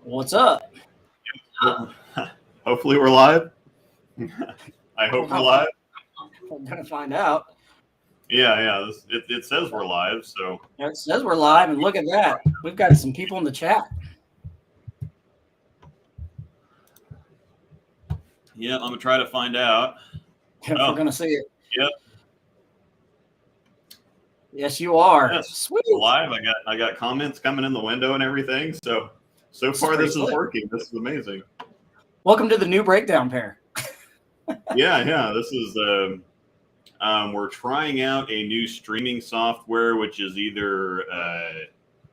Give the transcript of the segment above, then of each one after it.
What's up? Hopefully we're live. I hope we're live. We're gonna find out. Yeah. It says we're live, so It says we're live, and look at that. We've got some people in the chat. yeah, I'm gonna try to find out. If we're gonna see it. Yep. Yes, you are. Yes, Sweet. we're live. I got comments coming in the window and everything. So far this is working. This is amazing. Welcome to the new breakdown pair. Yeah. This is we're trying out a new streaming software, which is either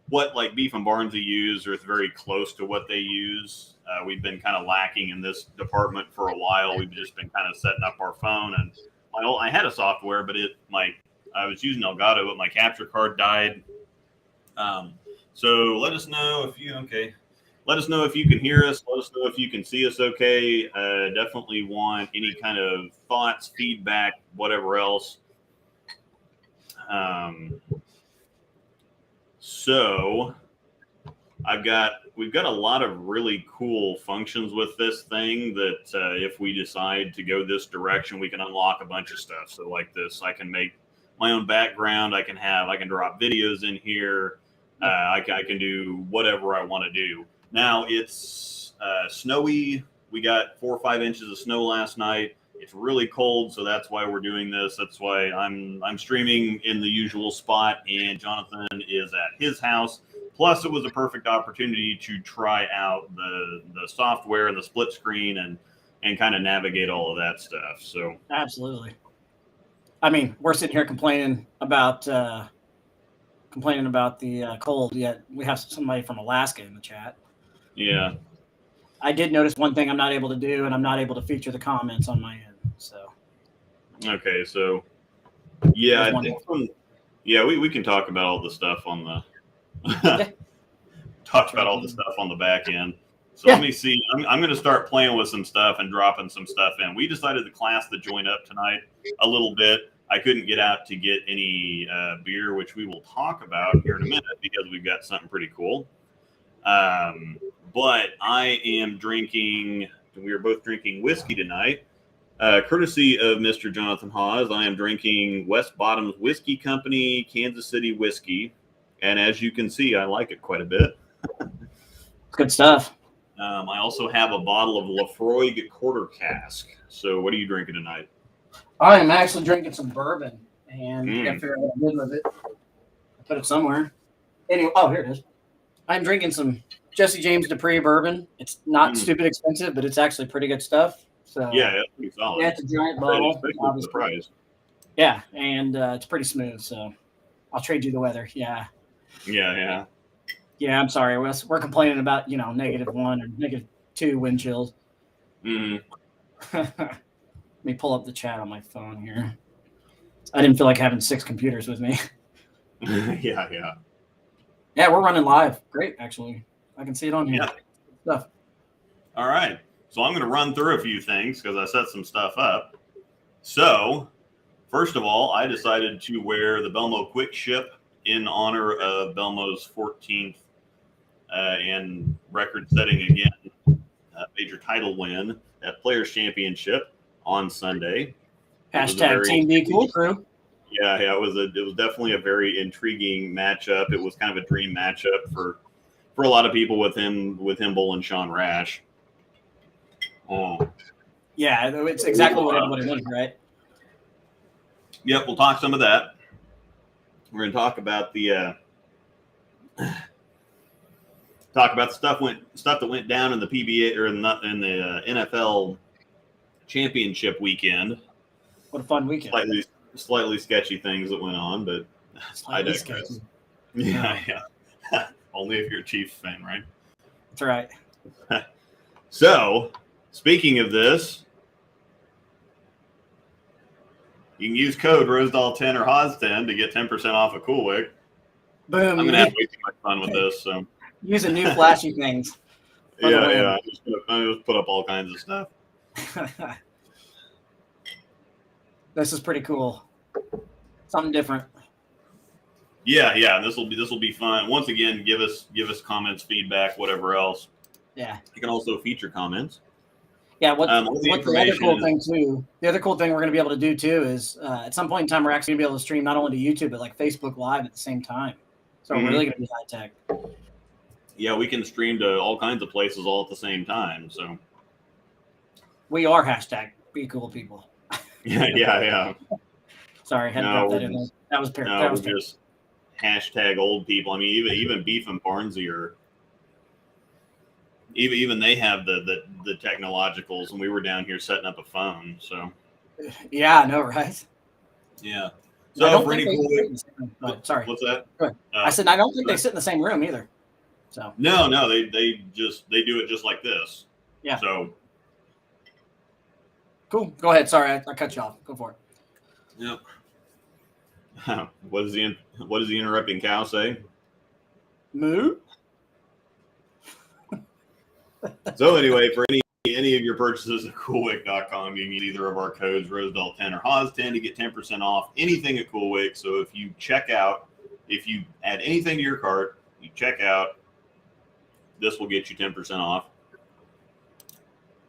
what like Beef and Barnesy use, or it's very close to what they use. We've been kind of lacking in this department for a while. We've just been kind of setting up our phone, and I had a software, but I was using Elgato, but my capture card died. So let us know if you Let us know if you can hear us. Let us know if you can see us okay. Definitely want any kind of thoughts, feedback, whatever else. So we've got a lot of really cool functions with this thing that if we decide to go this direction, we can unlock a bunch of stuff. So like this, I can make my own background. I can drop videos in here. I can do whatever I want to do. Now it's snowy. We got 4 or 5 inches of snow last night. It's really cold, so that's why we're doing this. That's why I'm streaming in the usual spot, and Jonathan is at his house. Plus, it was a perfect opportunity to try out the software and the split screen and kind of navigate all of that stuff. So absolutely. I mean, we're sitting here complaining about the cold, yet we have somebody from Alaska in the chat. Yeah. I did notice one thing I'm not able to do, and I'm not able to feature the comments on my end. So. Okay, so yeah, I think we can talk about all the stuff on the all the stuff on the back end. So Let me see. I'm going to start playing with some stuff and dropping some stuff in. We decided to class the joint up tonight a little bit. I couldn't get out to get any beer, which we will talk about here in a minute because we've got something pretty cool. But I am drinking. We are both drinking whiskey tonight, courtesy of Mr. Jonathan Hawes. I am drinking West Bottoms Whiskey Company, Kansas City whiskey, and as you can see, I like it quite a bit. Good stuff. I also have a bottle of Lafroig Quarter Cask. So, what are you drinking tonight? I am actually drinking some bourbon, and I got to figure out what I did with it. I put it somewhere. Anyway, here it is. I'm drinking some Jesse James Dupree bourbon. It's not stupid expensive, but it's actually pretty good stuff. So yeah, it's pretty solid. Yeah, it's a giant bottle. Surprise. Yeah, and it's pretty smooth. So I'll trade you the weather. Yeah. Yeah. Yeah, I'm sorry. We're complaining about -1 or -2 wind chills. Let me pull up the chat on my phone here. I didn't feel like having 6 computers with me. Yeah. Yeah, we're running live. Great, actually. I can see it on here. Yeah. Stuff. All right. So I'm going to run through a few things because I set some stuff up. So, first of all, I decided to wear the Belmo Quick Ship in honor of Belmo's 14th and record-setting again major title win at Players Championship on Sunday. Hashtag Team Be Cool Crew. Yeah, it was definitely a very intriguing matchup. It was kind of a dream matchup for a lot of people with him bowling Sean Rash. Yeah, it's exactly what it was, right? Yep, we'll talk some of that. We're going to talk about the stuff that went down in the PBA or in the NFL championship weekend. What a fun weekend! Slightly sketchy things that went on, but I digress. Yeah. Only if you're a Chiefs fan, right? That's right. So, speaking of this, you can use code Rosedal10 or Haas10 to get 10% off a Cool Wick. Boom. I'm gonna have way too much fun with this. So using new flashy things. yeah. I just put up all kinds of stuff. This is pretty cool. Something different. Yeah. This will be fun. Once again, give us comments, feedback, whatever else. Yeah. You can also feature comments. Yeah. What's the other cool thing too? The other cool thing we're going to be able to do too is at some point in time we're actually going to be able to stream not only to YouTube but like Facebook Live at the same time. So we're really going to be high tech. Yeah, we can stream to all kinds of places all at the same time. So we are hashtag be cool people. Yeah. Sorry, had to drop that in there. That was just hashtag old people. I mean, even Beef and Barnsey are even they have the technologicals, and we were down here setting up a phone. So yeah, I know, right? Yeah. So for any sorry, what's that? I said I don't think they sit in the same room either. So no, they do it just like this. Yeah. So cool. Go ahead. Sorry, I cut you off. Go for it. Yep. What does the interrupting cow say? Moo. So anyway, for any of your purchases at CoolWick.com, you can use either of our codes, Rosedale10 or Haas10, to get 10% off anything at CoolWick. So if you add anything to your cart, you check out, this will get you 10% off.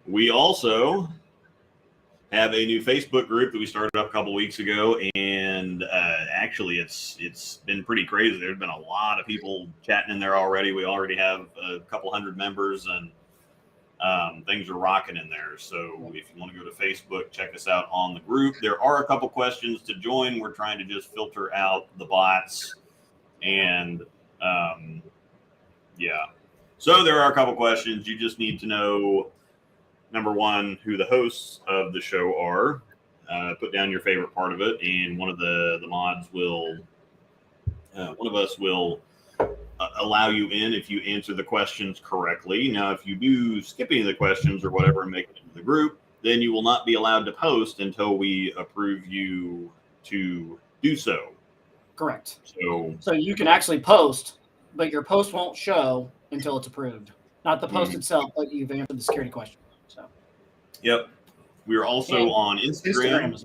We also have a new Facebook group that we started up a couple weeks ago, and actually it's been pretty crazy. There's been a lot of people chatting in there already. We already have a couple hundred members, and things are rocking in there. So if you want to go to Facebook, check us out on the group. There are a couple questions to join. We're trying to just filter out the bots, and so there are a couple questions. You just need to know, number one, who the hosts of the show are. Put down your favorite part of it, and one of the mods will, one of us will allow you in if you answer the questions correctly. Now, if you do skip any of the questions or whatever and make it into the group, then you will not be allowed to post until we approve you to do so. Correct. So you can actually post, but your post won't show until it's approved. Not the post itself, but you've answered the security question. So. Yep. We're also on Instagram.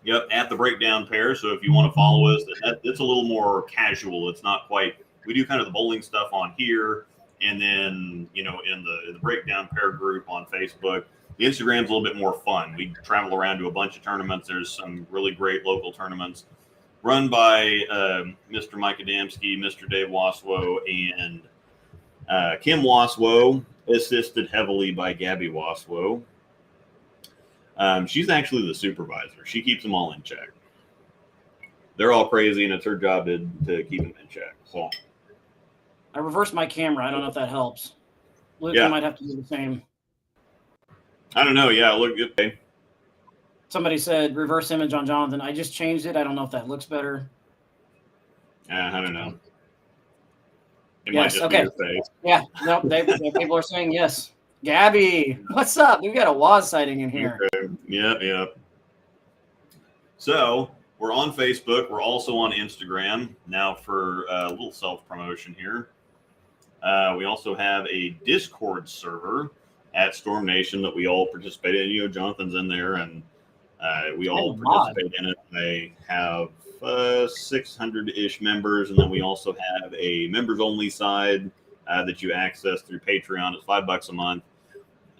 Yep, at the Breakdown Pair. So if you want to follow us, it's a little more casual. It's not quite. We do kind of the bowling stuff on here, and then in the Breakdown Pair group on Facebook. The Instagram's a little bit more fun. We travel around to a bunch of tournaments. There's some really great local tournaments run by Mr. Mike Adamski, Mr. Dave Waswo, and Kim Waswo, assisted heavily by Gabby Waswo. She's actually the supervisor. She keeps them all in check. They're all crazy, and it's her job to keep them in check. So I reversed my camera. I don't know if that helps. Luke, you might have to do the same. I don't know. Yeah, look good. Somebody said reverse image on Jonathan. I just changed it. I don't know if that looks better. I don't know. It yes. Might just okay. be your face. Yeah. No. People are saying yes. Gabby, what's up? We've got a Waz sighting in here. Okay. Yep. So we're on Facebook. We're also on Instagram. Now for a little self-promotion here. We also have a Discord server at Storm Nation that we all participate in. Jonathan's in there, and we all participate in it. They have 600-ish members, and then we also have a members-only side that you access through Patreon. It's $5 a month.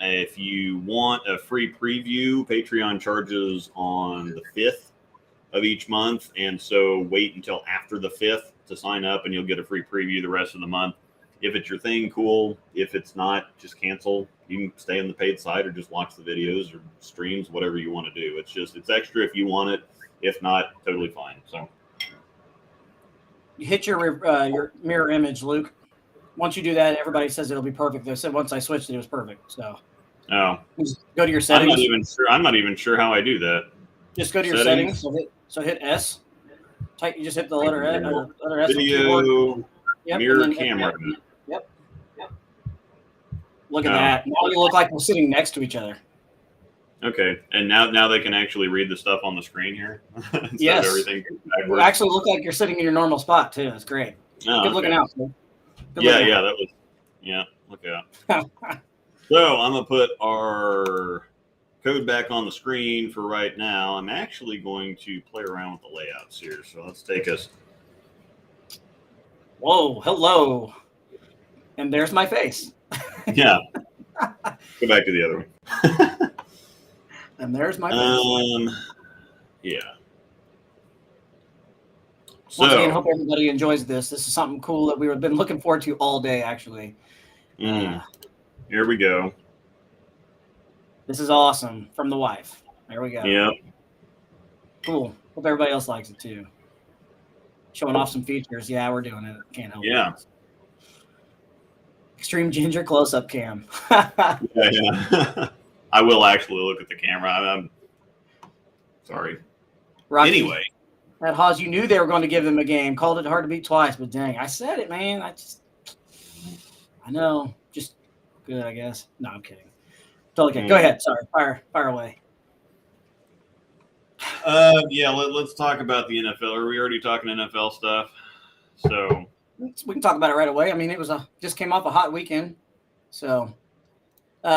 If you want a free preview, Patreon charges on the 5th of each month, and so wait until after the 5th to sign up, and you'll get a free preview the rest of the month. If it's your thing, cool. If it's not, just cancel. You can stay on the paid side or just watch the videos or streams, whatever you want to do. It's extra if you want it. If not, totally fine. So you hit your mirror image, Luke. Once you do that, everybody says it'll be perfect. They said once I switched it was perfect. So just go to your settings. I'm not even sure how I do that. Just go to your settings. So hit S. You just hit the letter S. Video, mirror camera. Yep. Look at that. Now you look like we're sitting next to each other. Okay, and now they can actually read the stuff on the screen here instead Yes. of everything You actually look like you're sitting in your normal spot too. That's great. Oh, Good looking out. That was look out. So I'm gonna put our code back on the screen for right now. I'm actually going to play around with the layouts here. So let's take us. Whoa, hello. And there's my face. Yeah. Go back to the other one. And there's my face. Yeah. Once again, hope everybody enjoys this. This is something cool that we've been looking forward to all day, actually. Here we go. This is awesome from the wife. There we go. Yep. Cool. Hope everybody else likes it too. Showing off some features. Yeah, we're doing it. Can't help it. Extreme Ginger close-up cam. Yeah. I will actually look at the camera. I'm sorry. Rocky, anyway. That Haas, you knew they were going to give them a game. Called it hard to beat twice, but dang, I said it, man. I know. Just good, I guess. No, I'm kidding. Totally kidding. Go ahead. Sorry. Fire away. Let's talk about the NFL. Are we already talking NFL stuff? So we can talk about it right away. I mean, it was just came off a hot weekend. So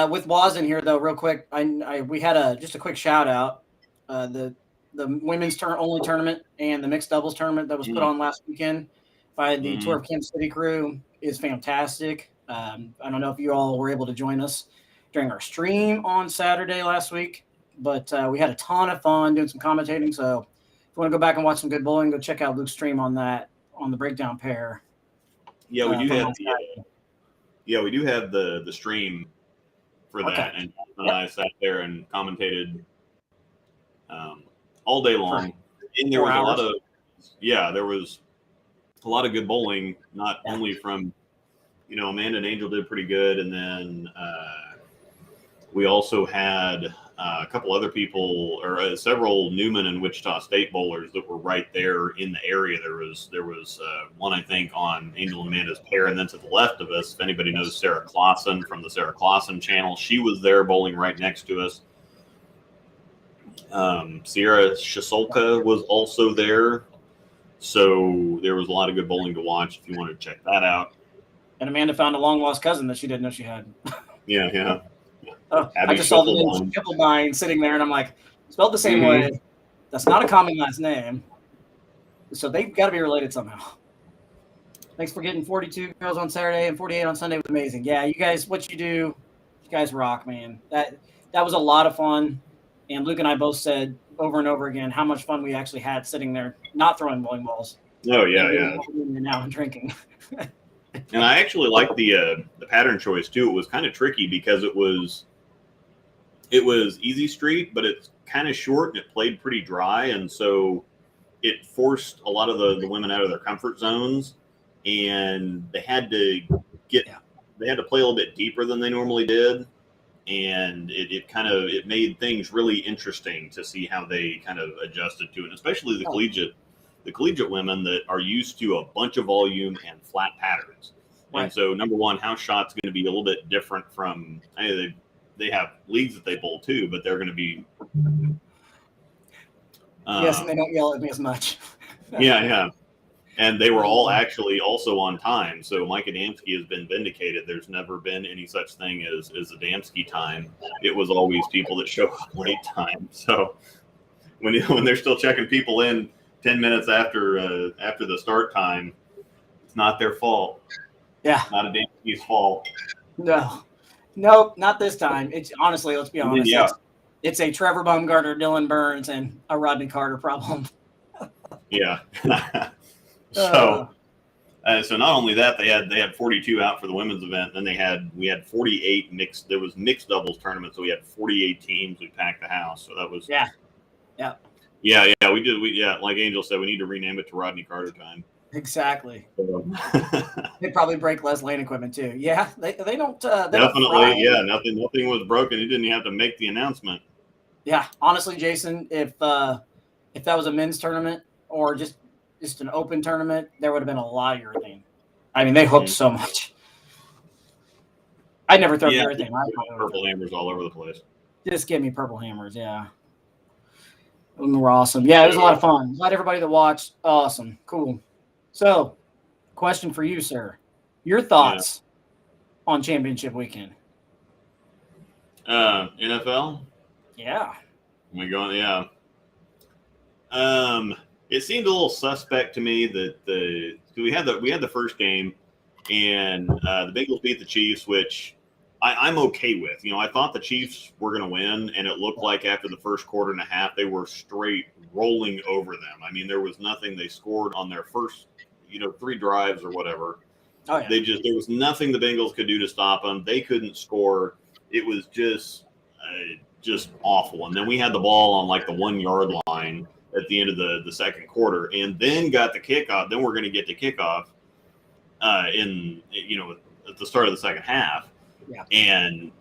with Waz in here though, real quick, we had just a quick shout out. The women's only tournament and the mixed doubles tournament that was put on last weekend by the Tour of Kansas City crew is fantastic. I don't know if you all were able to join us during our stream on Saturday last week, but we had a ton of fun doing some commentating. So if you want to go back and watch some good bowling, go check out Luke's stream on that on the breakdown pair. Yeah, we do have we do have the stream for that, and I sat there and commentated all day long. And there was there was a lot of good bowling, not only from Amanda and Angel did pretty good, and then we also had a couple other people, or several Newman and Wichita State bowlers that were right there in the area. There was one, I think, on Angel and Amanda's pair, and then to the left of us, if anybody knows Sarah Clausen from the Sarah Clausen channel, she was there bowling right next to us. Sierra Shisolka was also there, so there was a lot of good bowling to watch if you wanted to check that out. And Amanda found a long lost cousin that she didn't know she had. Yeah. I just saw the name Schiffelbein sitting there, and I'm like, spelled the same way. That's not a common last name, so they've got to be related somehow. Thanks for getting 42 girls on Saturday and 48 on Sunday was amazing. Yeah, you guys, what you do, you guys rock, man. That was a lot of fun. And Luke and I both said over and over again how much fun we actually had sitting there, not throwing bowling balls. Oh yeah. Now and drinking. And I actually liked the pattern choice too. It was kind of tricky because it was easy street, but it's kind of short and it played pretty dry, and so it forced a lot of the women out of their comfort zones, and they had to play a little bit deeper than they normally did. And it made things really interesting to see how they kind of adjusted to it, especially the collegiate women that are used to a bunch of volume and flat patterns. Right. And so, number one, house shot's going to be a little bit different from they have leagues that they bowl too, but they're going to be yes, and they don't yell at me as much. Yeah. And they were all actually also on time. So Mike Adamski has been vindicated. There's never been any such thing as Adamski time. It was always people that show up late time. So when they're still checking people in 10 minutes after the start time, it's not their fault. Yeah. Not Adamski's fault. No, not this time. It's honestly, let's be honest. Yeah. It's a Trevor Baumgartner, Dylan Burns, and a Rodney Carter problem. Yeah. So not only that, they had 42 out for the women's event. Then we had 48 mixed. There was mixed doubles tournament, so we had 48 teams. We packed the house. So that was yeah. We did. Like Angel said, we need to rename it to Rodney Carter time. Exactly. They probably break less lane equipment too. Yeah, they don't. Definitely, nothing was broken. He didn't have to make the announcement. Yeah, honestly, Jason, if that was a men's tournament or just an open tournament, there would have been a lot of urethane. I mean, they hooked so much. I never throw urethane. Purple hammers all over the place. Just give me Purple Hammers, yeah. They were awesome. Yeah, it was a lot of fun. Glad everybody that watched. Awesome. Cool. So, question for you, sir. Your thoughts on championship weekend? NFL? Yeah. Am I going? Yeah. It seemed a little suspect to me that we had the first game, and the Bengals beat the Chiefs, which I'm okay with. I thought the Chiefs were going to win, and it looked like after the first quarter and a half, they were straight rolling over them. I mean, there was nothing. They scored on their first, 3 drives or whatever. Oh, yeah. There was nothing the Bengals could do to stop them. They couldn't score. It was just awful. And then we had the ball on like the 1 yard line at the end of the second quarter, and then got the kickoff. Then we're going to get the kickoff at the start of the second half. Yeah. And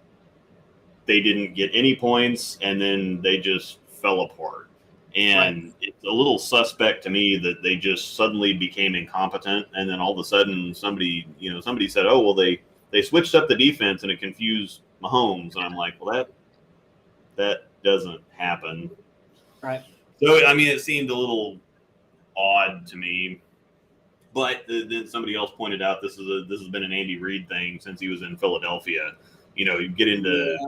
they didn't get any points, and then they just fell apart. And It's a little suspect to me that they just suddenly became incompetent, and then all of a sudden somebody said, "Oh, well, they switched up the defense and it confused Mahomes," and I'm like, "Well, that doesn't happen." Right. So I mean, it seemed a little odd to me. But then somebody else pointed out this has been an Andy Reid thing since he was in Philadelphia. You get into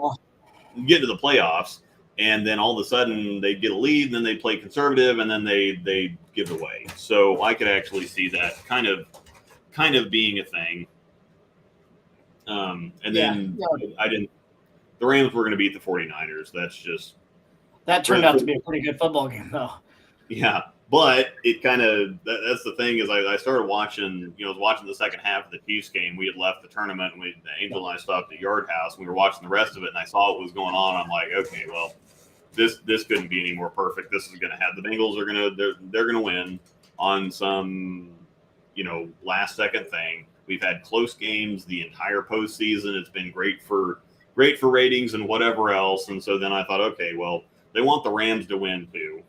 the playoffs, and then all of a sudden they get a lead, and then they play conservative, and then they give it away. So I could actually see that kind of being a thing. Then I didn't. The Rams were going to beat the 49ers. That turned out to be a pretty good football game, though. Yeah. But it kind of that's the thing is I started watching, I was watching the second half of the Chiefs game. We had left the tournament, and Angel and I stopped at Yard House, and we were watching the rest of it, and I saw what was going on. I'm like, okay, well, this couldn't be any more perfect. This is going to have the Bengals they're going to win on some, last second thing. We've had close games the entire postseason. It's been great for ratings and whatever else. And so then I thought, okay, well, they want the Rams to win too.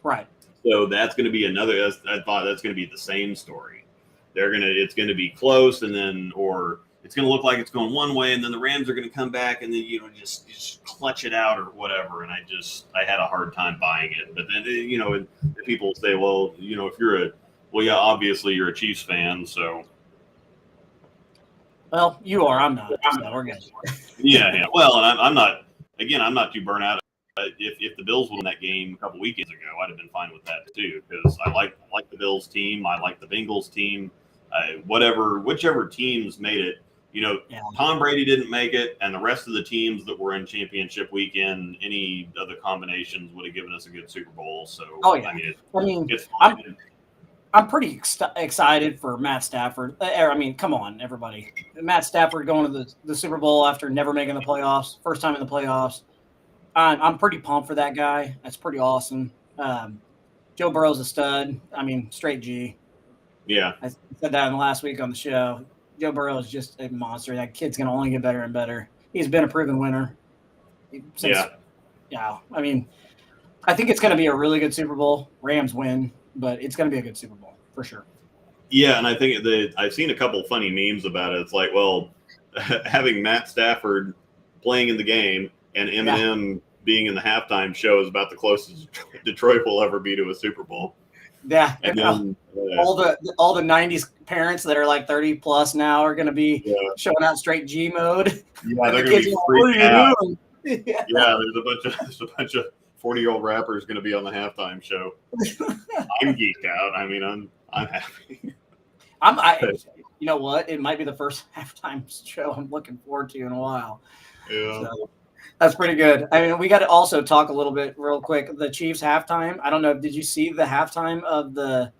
Right. So that's going to be I thought that's going to be the same story. It's going to be close, and then, or it's going to look like it's going one way, and then the Rams are going to come back and then, just clutch it out or whatever. And I had a hard time buying it. But then, people say, well, if obviously you're a Chiefs fan. So. Well, you are. I'm not. So we're good. Yeah. Well, and I'm not too burnt out. If the Bills won that game a couple weekends ago, I'd have been fine with that too, because I like the Bills team. I like the Bengals team. Whichever teams made it. Tom Brady didn't make it, and the rest of the teams that were in championship weekend, any other combinations would have given us a good Super Bowl. So, I mean, it's fine. I'm pretty excited for Matt Stafford. Come on, everybody. Matt Stafford going to the Super Bowl after never making the playoffs, first time in the playoffs. I'm pretty pumped for that guy. That's pretty awesome. Joe Burrow's a stud. Straight G. Yeah. I said that last week on the show. Joe Burrow is just a monster. That kid's going to only get better and better. He's been a proven winner. I think it's going to be a really good Super Bowl. Rams win, but it's going to be a good Super Bowl for sure. Yeah, and I think I've seen a couple funny memes about it. It's like, well, having Matt Stafford playing in the game and Eminem being in the halftime show is about the closest Detroit will ever be to a Super Bowl. Yeah, and then, all the '90s parents that are like 30 plus now are going to be showing out straight G mode. Yeah, they're going to be freaking out. Yeah, there's a bunch of 40-year-old rappers going to be on the halftime show. I'm geeked out. I'm happy. You know what? It might be the first halftime show I'm looking forward to in a while. Yeah. So, that's pretty good. We got to also talk a little bit real quick. The Chiefs halftime. I don't know. Did you see the halftime of the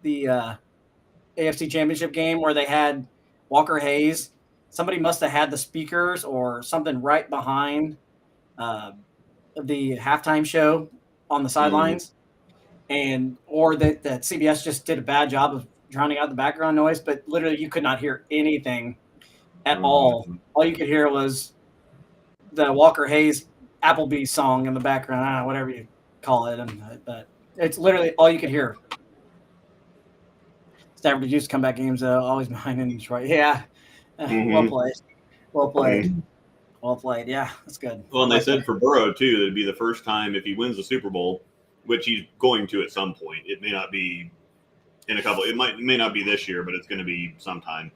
AFC Championship game where they had Walker Hayes? Somebody must have had the speakers or something right behind the halftime show on the sidelines, or that CBS just did a bad job of drowning out the background noise. But literally, you could not hear anything at all. All you could hear was the Walker Hayes Applebee's song in the background, whatever you call it, but it's literally all you could hear. Stafford used to comeback games, always behind in Detroit. Yeah, well played. Well played. Yeah, that's good. Well, and they said for Burrow too, it'd be the first time if he wins the Super Bowl, which he's going to at some point. It may not be in a couple. It may not be this year, but it's going to be sometime.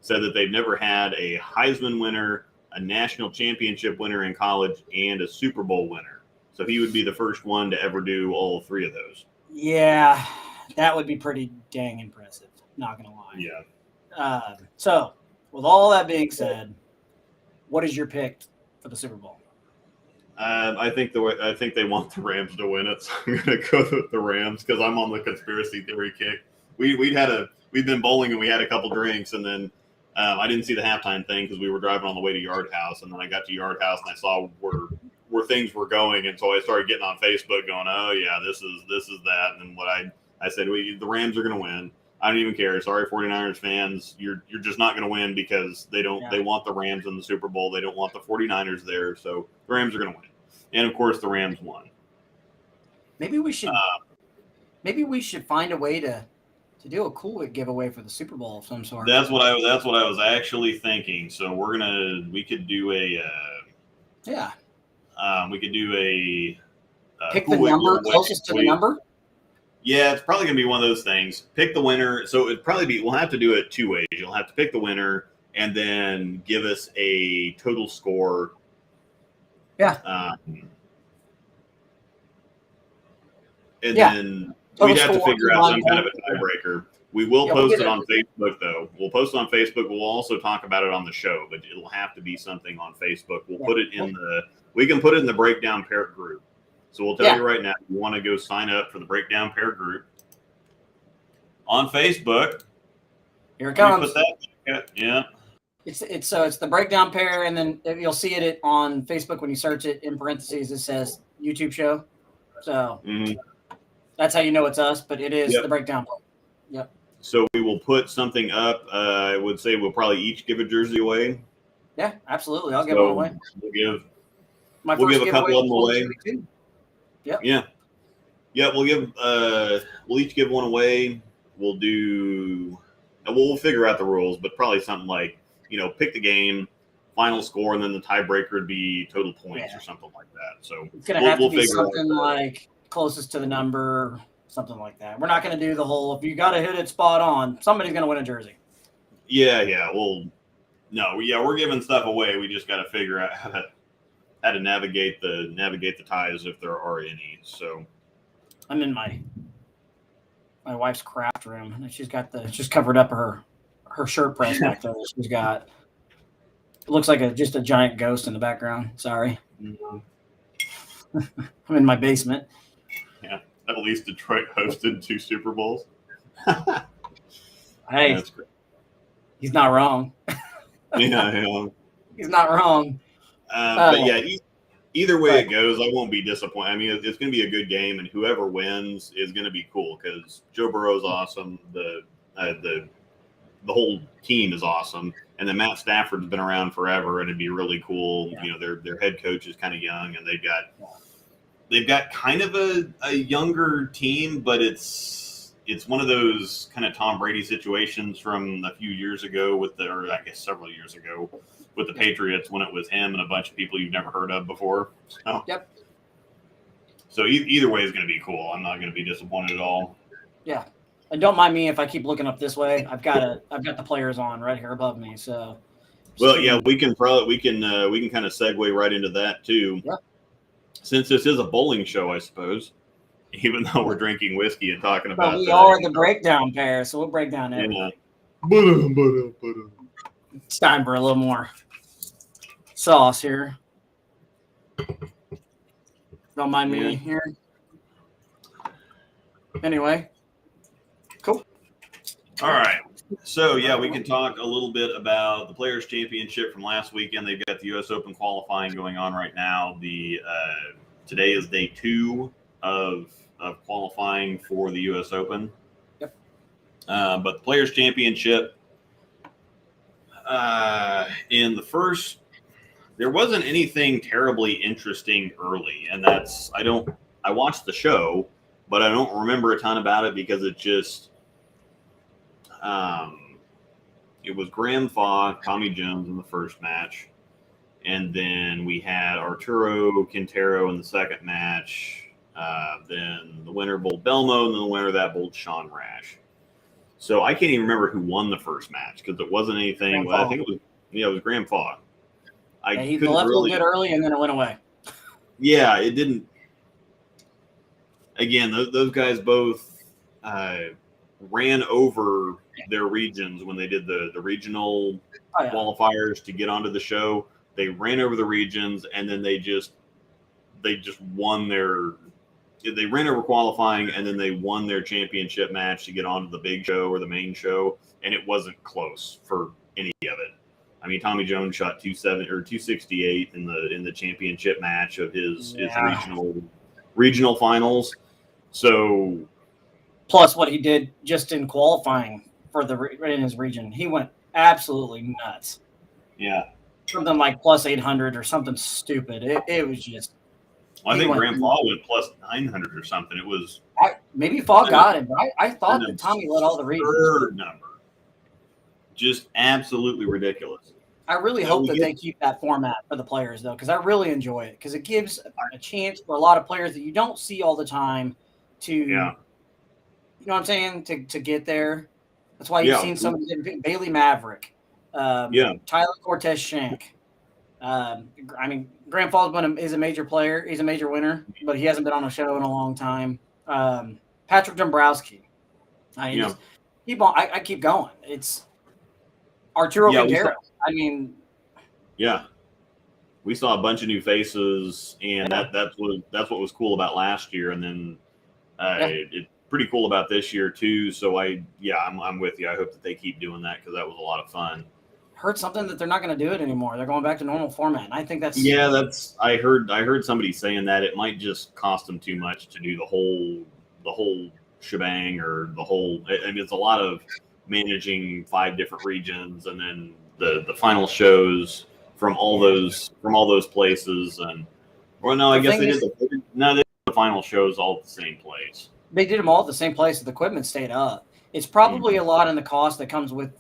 Said that they've never had a Heisman winner, a national championship winner in college, and a Super Bowl winner. So he would be the first one to ever do all three of those. Yeah, that would be pretty dang impressive. Not gonna lie. Yeah. So, with all that being said, what is your pick for the Super Bowl? I think they want the Rams to win it, so I'm going to go with the Rams because I'm on the conspiracy theory kick. We've been bowling and we had a couple drinks, and then I didn't see the halftime thing because we were driving on the way to Yard House, and then I got to Yard House and I saw where things were going, and so I started getting on Facebook going, oh yeah, this is that, and what I said, the Rams are going to win. I don't even care. Sorry, 49ers fans, you're just not going to win because they want the Rams in the Super Bowl. They don't want the 49ers there, so the Rams are going to win. And of course, the Rams won. Maybe we should find a way to do a cool giveaway for the Super Bowl of some sort. That's what I was actually thinking. So we could do a pick the number closest to the number. Yeah, it's probably going to be one of those things. Pick the winner. So we'll have to do it two ways. You'll have to pick the winner and then give us a total score. Yeah. Then we'd have to figure out some kind of a tiebreaker. We will post it on Facebook, though. We'll post it on Facebook. We'll also talk about it on the show, but it'll have to be something on Facebook. We can put it in the Breakdown Pair group. So we'll tell you right now, if you want to go sign up for the Breakdown Pair group on Facebook. Here it comes. Yeah. It's the Breakdown Pair, and then you'll see it on Facebook when you search it. In parentheses, it says YouTube show. So that's how you know it's us, but it is the Breakdown Pair. Yep. So we will put something up. I would say we'll probably each give a jersey away. Yeah, absolutely. I'll give one away. We'll give a couple of them away. Yep. Yeah. Yeah, we'll each give one away. We'll figure out the rules, but probably something like, pick the game, final score, and then the tiebreaker would be total points or something like that. So it's gonna have to be something like closest to the number, something like that. We're not gonna do the whole if you gotta hit it spot on, somebody's gonna win a jersey. Yeah. We're giving stuff away. We just gotta figure out how to navigate the ties if there are any. So I'm in my wife's craft room, and she's covered up her shirt press back there. She's got it looks like just a giant ghost in the background. Sorry. Mm-hmm. I'm in my basement. Yeah, at least Detroit hosted 2 Super Bowls. Hey, that's great. He's not wrong. Yeah. He's not wrong. But yeah, either way it goes, I won't be disappointed. I mean, it's going to be a good game, and whoever wins is going to be cool because Joe Burrow's awesome. The whole team is awesome, and then Matt Stafford's been around forever, and it'd be really cool. Yeah. Their head coach is kind of young, and they've got kind of a younger team, but it's one of those kind of Tom Brady situations from a few years ago several years ago with the Patriots when it was him and a bunch of people you've never heard of before. So either way is going to be cool. I'm not going to be disappointed at all. Yeah. And don't mind me if I keep looking up this way. I've got the players on right here above me. So we can kind of segue right into that too. Yeah. Since this is a bowling show, I suppose, even though we're drinking whiskey and talking about we are the Breakdown Pair, so we'll break down everything. It's time for a little more sauce here. Don't mind me here. Anyway, cool. All right. So, we can talk a little bit about the Players' Championship from last weekend. They've got the U.S. Open qualifying going on right now. Today is day 2 of qualifying for the U.S. Open. Yep. But the Players' Championship, in the first, there wasn't anything terribly interesting early, and I watched the show, but I don't remember a ton about it because it just, it was Graham Fogg, Tommy Jones in the first match, And then we had Arturo Quintero in the second match. Then the winner bowled Belmo, and then the winner of that bowled Sean Rash. So I can't even remember who won the first match because it wasn't anything. Well, I think it was Graham Fogg. He left a little bit early, and then it went away. Yeah, it didn't. Again, those guys both ran over their regions when they did the regional qualifiers to get onto the show. They ran over the regions, and then they just won their. They ran over qualifying, and then they won their championship match to get onto the big show or the main show, and it wasn't close for any of it. I mean, Tommy Jones shot 268 in the championship match of his regional finals. So, plus what he did just in qualifying for in his region, he went absolutely nuts. Yeah, something like plus 800 or something stupid. It was just. Well, I think Graham Fogg went plus 900 or something. It was maybe Fogg got him, but I thought that Tommy led all the regions. Number. Just absolutely ridiculous. I really hope that they keep that format for the players, though, because I really enjoy it. Because it gives a chance for a lot of players that you don't see all the time to, you know what I'm saying, to get there. That's why you've seen some Bailey Maverick, Tyler Cortez Shank. I mean, Graham Fogg is a major player. He's a major winner, but he hasn't been on a show in a long time. Patrick Dombrowski. I keep going. It's Arturo Quintero. We saw a bunch of new faces, and that's what was cool about last year, and then it's pretty cool about this year too. So I'm with you. I hope that they keep doing that because that was a lot of fun. Heard something that they're not going to do it anymore. They're going back to normal format. And I think that's I heard somebody saying that it might just cost them too much to do the whole shebang or the whole. I mean, it's a lot of managing 5 different regions and then the final shows from all those places. And I guess they did the final shows all at the same place. They did them all at the same place. The equipment stayed up. It's probably a lot in the cost that comes with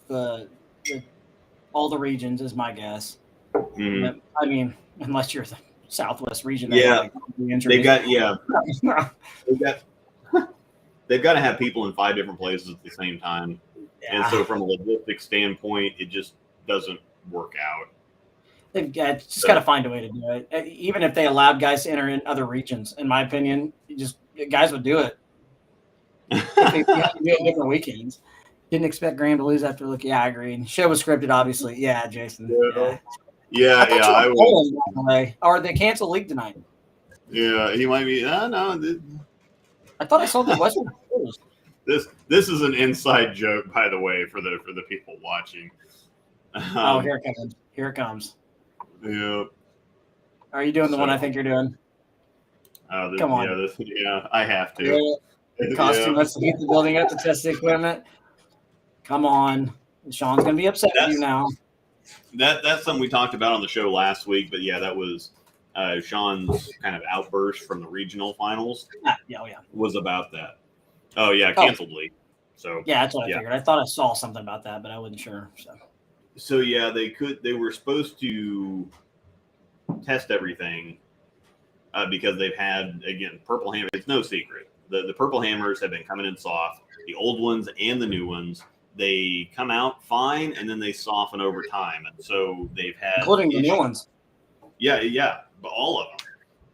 all the regions is my guess. Mm-hmm. I mean, unless you're the Southwest region. They've got to have people in 5 different places at the same time. Yeah. And so from a logistics standpoint, it just doesn't work out. They've got to find a way to do it. Even if they allowed guys to enter in other regions, in my opinion, guys would do it. If they had to do it different weekends. Didn't expect Graham to lose after look. Yeah, I agree. Show was scripted, obviously. Yeah, Jason. I would. Or they cancel league tonight. Yeah, he might be. No. I thought I saw the Western. This is an inside joke, by the way, for the people watching. Here it comes. Here it comes. Yeah. Are you doing the one I think you're doing? Come on. I have to. It costs too much to keep the building up to test the equipment. Come on. Sean's going to be upset with you now. That's something we talked about on the show last week, but that was Sean's kind of outburst from the regional finals. Was about that. Canceled league. So that's what I figured. I thought I saw something about that, but I wasn't sure. So they were supposed to test everything because they've had, again, Purple Hammer. It's no secret. The Purple Hammers have been coming in soft. The old ones and the new ones, they come out fine and then they soften over time. And so they've had including the new ones. Yeah, but all of them.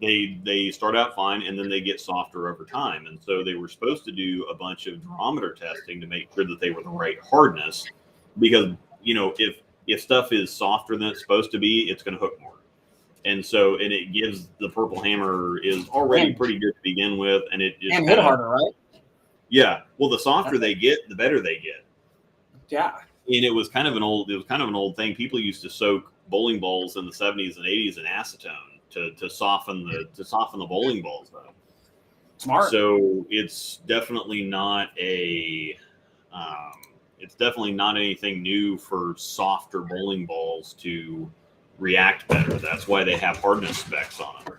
They start out fine and then they get softer over time. And so they were supposed to do a bunch of durometer testing to make sure that they were the right hardness because if stuff is softer than it's supposed to be, it's going to hook more. And it gives the Purple Hammer is already pretty good to begin with, and it just hit harder, right? Yeah. Well, the softer they get, the better they get. Yeah. And it was kind of an old thing. People used to soak bowling balls in the 70s and 80s in acetone to soften the bowling balls though. Smart. So it's definitely not anything new for softer bowling balls to react better. That's why they have hardness specs on them.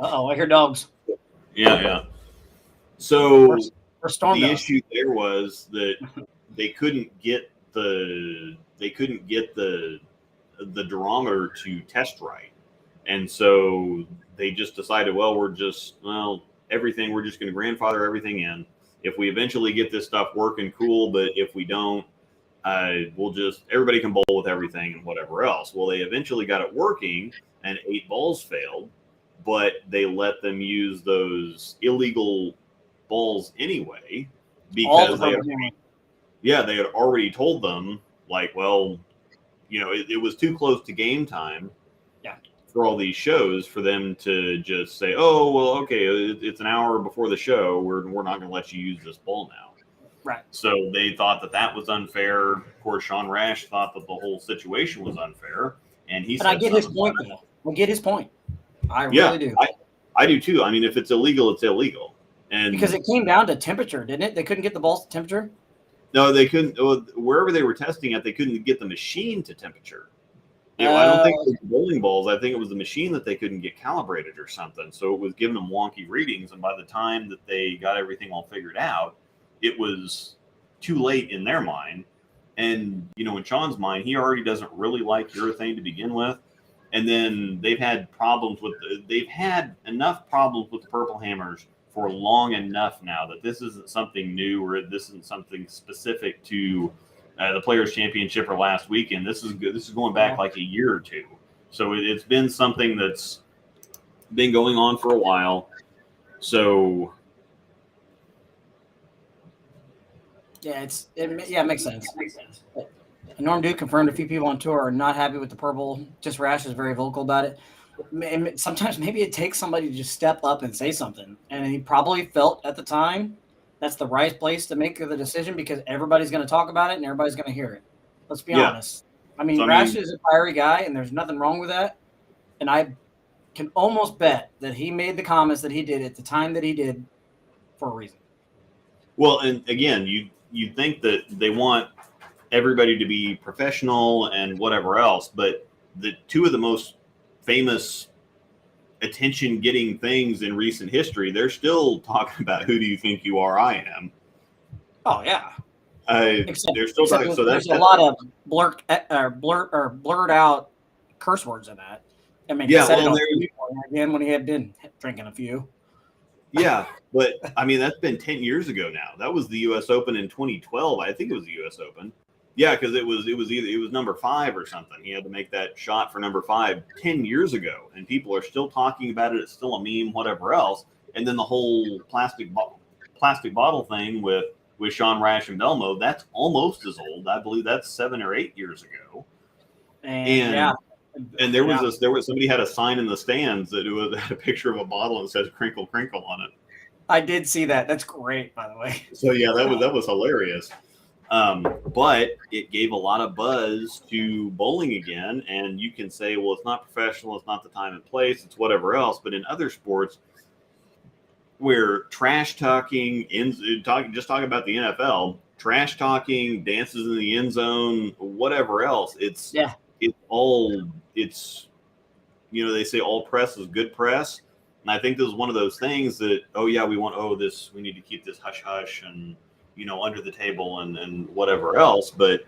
I hear dogs. Yeah. So the issue there was that they couldn't get the the durometer to test right. And so they just decided, well, we're just going to grandfather everything in. If we eventually get this stuff working, cool. But if we don't, everybody can bowl with everything and whatever else. Well, they eventually got it working and 8 balls failed, but they let them use those illegal balls anyway because they had already told them, like, well, it was too close to game time for all these shows for them to just say, oh, well, okay, it's an hour before the show. We're not going to let you use this ball now. Right. So they thought that was unfair. Of course, Sean Rash thought that the whole situation was unfair. And I get his point, though. I get his point. I really do. I do, too. I mean, if it's illegal, it's illegal. And because it came down to temperature, didn't it? They couldn't get the balls to temperature? No, they couldn't. Wherever they were testing it, they couldn't get the machine to temperature. I don't think it was the bowling balls. I think it was the machine that they couldn't get calibrated or something. So it was giving them wonky readings. And by the time that they got everything all figured out, it was too late in their mind. And, in Sean's mind, he already doesn't really like urethane to begin with. And then they've had enough problems with the Purple Hammers for long enough now that this isn't something new or this isn't something specific to the Players' Championship or last weekend. This is good. This is going back like a year or two. So it's been something that's been going on for a while. So it makes sense. Norm Duke confirmed a few people on tour are not happy with the purple. Just Rash is very vocal about it. Sometimes maybe it takes somebody to just step up and say something. And he probably felt at the time that's the right place to make the decision because everybody's going to talk about it and everybody's going to hear it. Let's be honest. I mean, Rash is a fiery guy, and there's nothing wrong with that. And I can almost bet that he made the comments that he did at the time that he did for a reason. Well, and again, you think that they want everybody to be professional and whatever else, but the two of the most famous attention-getting things in recent history, they're still talking about who do you think you are? I am. Oh yeah. They're still talking. So there's a lot of blurred out curse words in that. I mean, he said it again when he had been drinking a few. Yeah, but I mean that's been 10 years ago now. That was the U.S. Open in 2012. I think it was the U.S. Open. Yeah, because it was number 5 or something. He had to make that shot for number 5 10 years ago, and people are still talking about it. It's still a meme, whatever else. And then the whole plastic bottle thing with Sean Rash and Belmo, that's almost as old. I believe that's 7 or 8 years ago. And there was somebody had a sign in the stands that had a picture of a bottle and says "Crinkle Crinkle" on it. I did see that. That's great, by the way. So yeah, that was hilarious. But it gave a lot of buzz to bowling again. And you can say, well, it's not professional. It's not the time and place. It's whatever else. But in other sports where trash talking, talking about the NFL, trash talking, dances in the end zone, whatever else, they say all press is good press. And I think this is one of those things that, we need to keep this hush hush and, under the table and whatever else, but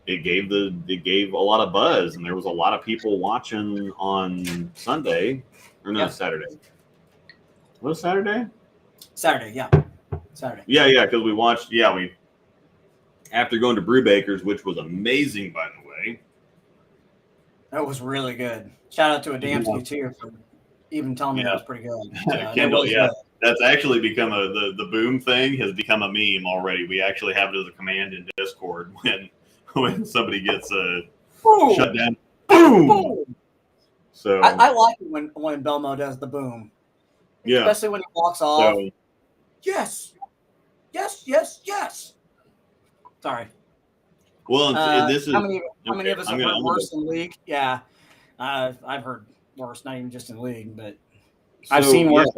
it gave a lot of buzz, and there was a lot of people watching on Sunday Saturday. Was it Saturday? Saturday, yeah. Saturday. Yeah, because we watched. After going to Brewbaker's, which was amazing, by the way. That was really good. Shout out to Adamski too for even telling me that was pretty good. Kendall, that's actually become the boom thing has become a meme already. We actually have it as a command in Discord when somebody gets shut down. Boom! So I like it when Belmo does the boom. Yeah. Especially when he walks off. So, yes. Sorry. Well, this is how many of us have heard worse in league? Yeah. I've heard worse, not even just in league, but I've seen worse.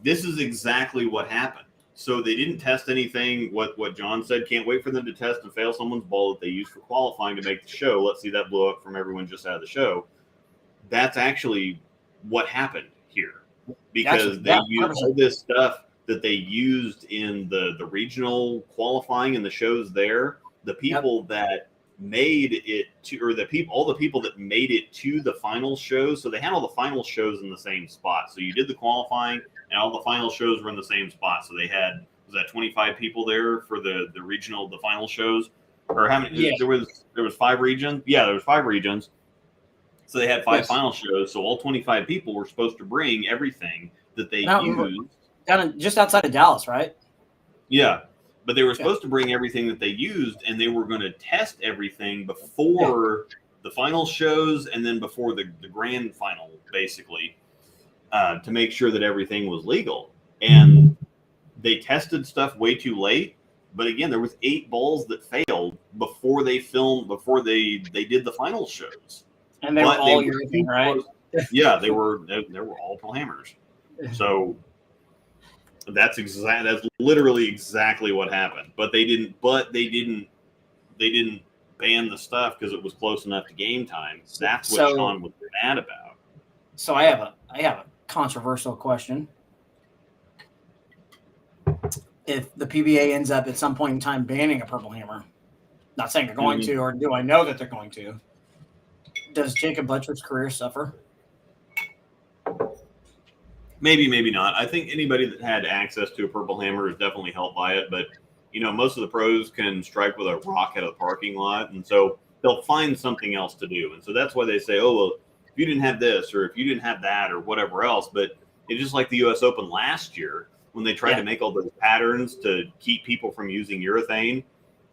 This is exactly what happened. So they didn't test anything. What John said, can't wait for them to test and fail someone's ball that they used for qualifying to make the show. Let's see that blow up from everyone just out of the show. That's actually what happened here. Because they used all this stuff that they used in the regional qualifying and the shows there. The people that made it to, or all the people that made it to the final shows. So they had all the final shows in the same spot. So you did the qualifying, and all the final shows were in the same spot. So they had, was that 25 people there for the regional, the final shows, or how many? Yeah. There was 5 regions. Yeah, there was 5 regions. So they had 5 Yes. final shows. So all 25 people were supposed to bring everything that they used. Just outside of Dallas, right? Yeah. But they were supposed to bring everything that they used, and they were going to test everything before the final shows and then before the grand final, basically, to make sure that everything was legal. And they tested stuff way too late. But again, there was 8 balls that failed before they did the final shows. And they were all urethane, right? Yeah, they were all hammers. So that's literally exactly what happened. But they didn't ban the stuff because it was close enough to game time. That's what Sean was mad about. So I have a controversial question. If the PBA ends up at some point in time banning a purple hammer, not saying they're going to, or do I know that they're going to, does Jacob Butcher's career suffer? Maybe, maybe not. I think anybody that had access to a purple hammer is definitely helped by it. But, most of the pros can strike with a rock out of the parking lot. And so they'll find something else to do. And so that's why they say, oh, well, if you didn't have this or if you didn't have that or whatever else. But it's just like the U.S. Open last year when they tried to make all those patterns to keep people from using urethane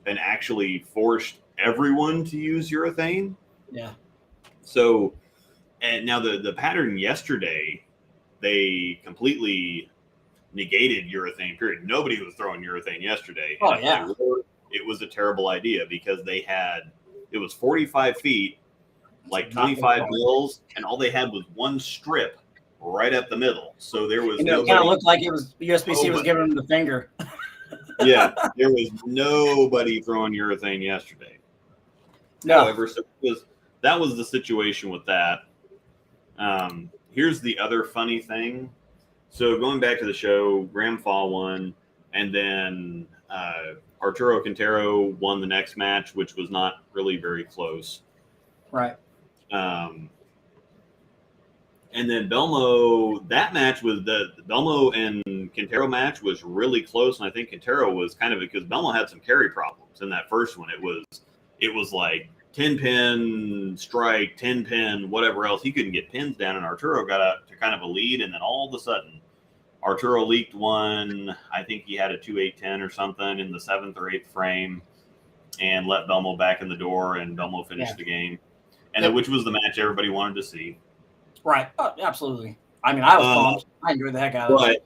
and actually forced everyone to use urethane. Yeah. So, and now the pattern yesterday, they completely negated urethane, period. Nobody was throwing urethane yesterday. Oh, yeah. It was a terrible idea because it was 45 feet, like 25 mils, and all they had was one strip right up the middle. So there was it kind of looked like it was USB-C was giving them the finger. Yeah, there was nobody throwing urethane yesterday. No. However, so that was the situation with that. Here's the other funny thing. So going back to the show, Graham Fall won, and then Arturo Quintero won the next match, which was not really very close. Right. And then Belmo, that match was the Belmo and Quintero match was really close, and I think Quintero was kind of, because Belmo had some carry problems in that first one. It was like 10-pin strike, 10-pin, whatever else. He couldn't get pins down, and Arturo got up to kind of a lead, and then all of a sudden, Arturo leaked one. I think he had a 2-8-10 or something in the 7th or 8th frame and let Belmo back in the door, and Belmo finished the game, and which was the match everybody wanted to see. Right. Oh, absolutely. I mean, I was pumped. I enjoyed the heck out of it. But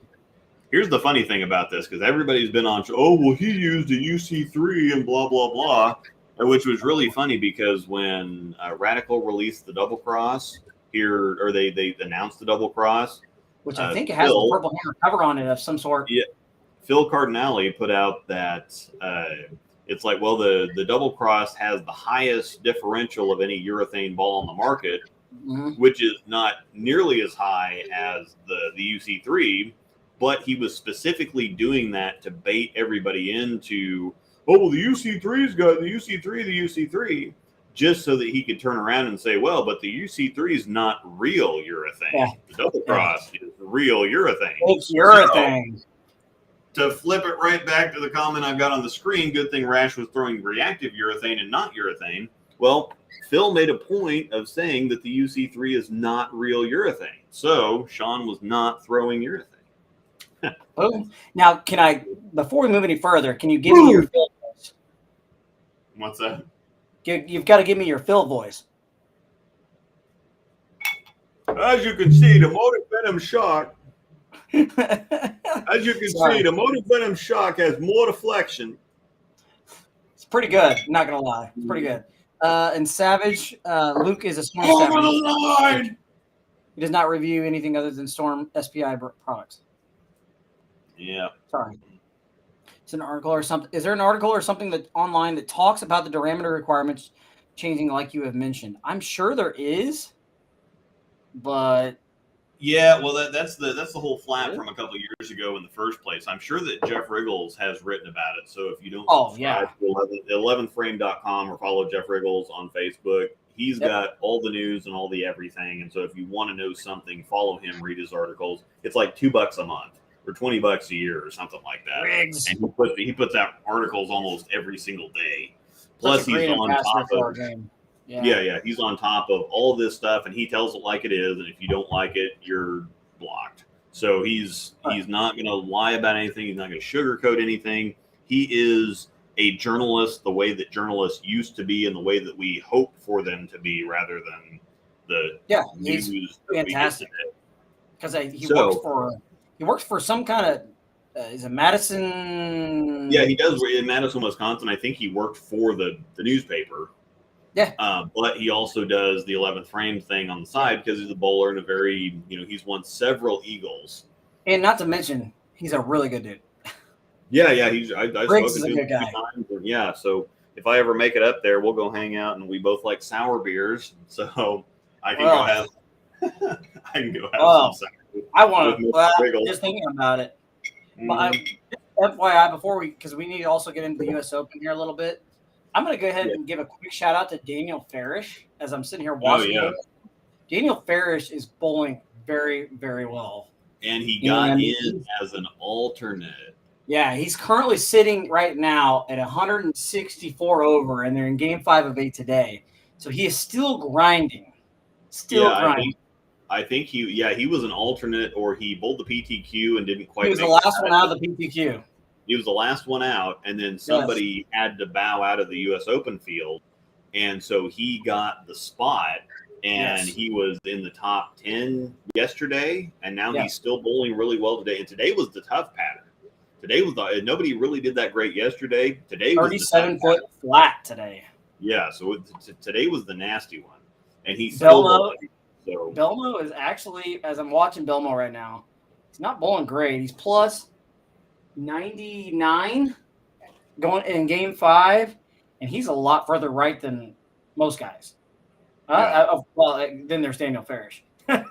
here's the funny thing about this, because everybody's been on, oh, well, he used a UC3 and blah, blah, blah, which was really funny because when Radical released the double cross here, or they announced the double cross, which I think it has a purple hammer cover on it of some sort. Yeah. Phil Cardinale put out that it's like, well, the double cross has the highest differential of any urethane ball on the market, which is not nearly as high as the UC3, but he was specifically doing that to bait everybody into, oh, well, the UC3's got the UC3, just so that he could turn around and say, well, but the UC3 is not real urethane. Yeah. The double cross is real urethane. It's urethane. So, to flip it right back to the comment I've got on the screen, good thing Rash was throwing reactive urethane and not urethane. Well, Phil made a point of saying that the UC3 is not real urethane. So Sean was not throwing urethane. Oh, now, can I, before we move any further, can you give me your Phil voice? What's that? You've got to give me your Phil voice. As you can see, the motive venom shock. As you can see, the motive venom shock has more deflection. It's pretty good. Not gonna lie, it's pretty good. And Savage, Luke is a Storm Savage. Over the line. He does not review anything other than Storm SPI products. Yeah. Sorry. It's an article or something. Is there an article or something that online that talks about the diameter requirements changing like you have mentioned? I'm sure there is, but Yeah, well, that's the whole flap from a couple of years ago in the first place. I'm sure that Jeff Richgels has written about it. So if you don't subscribe to 11thframe.com or follow Jeff Richgels on Facebook, he's got all the news and all the everything. And so if you want to know something, follow him, read his articles. It's like $2 a month or $20 a year or something like that. Riggs. And he puts out articles almost every single day. Plus, he's on top of Yeah, he's on top of all this stuff, and he tells it like it is. And if you don't like it, you're blocked. So he's not going to lie about anything. He's not going to sugarcoat anything. He is a journalist the way that journalists used to be, and the way that we hope for them to be, rather than the he's news fantastic. Because he works for some kind of is it Madison? Yeah, he does in Madison, Wisconsin. I think he worked for the newspaper. Yeah. But he also does the 11th frame thing on the side because he's a bowler and he's won several Eagles. And not to mention, he's a really good dude. Yeah. I've Briggs spoken is to a him good a few times. Yeah. So if I ever make it up there, we'll go hang out, and we both like sour beers. So I can go have some sour. I want to, just thinking about it. But FYI, because we need to also get into the U.S. Open here a little bit, I'm going to go ahead and give a quick shout out to Daniel Farish as I'm sitting here watching. Daniel Farish is bowling very, very well. And he got in as an alternate. Yeah, he's currently sitting right now at 164 over, and they're in Game 5 of 8 today. So he is still grinding. Grinding. I think he was an alternate, or he bowled the PTQ and didn't quite. He was the last one out of the PTQ. He was the last one out, and then somebody had to bow out of the U.S. Open field, and so he got the spot, and he was in the top 10 yesterday, and now he's still bowling really well today. And today was the tough pattern. Today was nobody really did that great yesterday. Today was 37-foot flat today. Yeah, so today was the nasty one, and he's Belmo. So Belmo is actually, as I'm watching Belmo right now, he's not bowling great. He's plus 99 going in Game 5, and he's a lot further right than most guys. Then there's Daniel Farish, who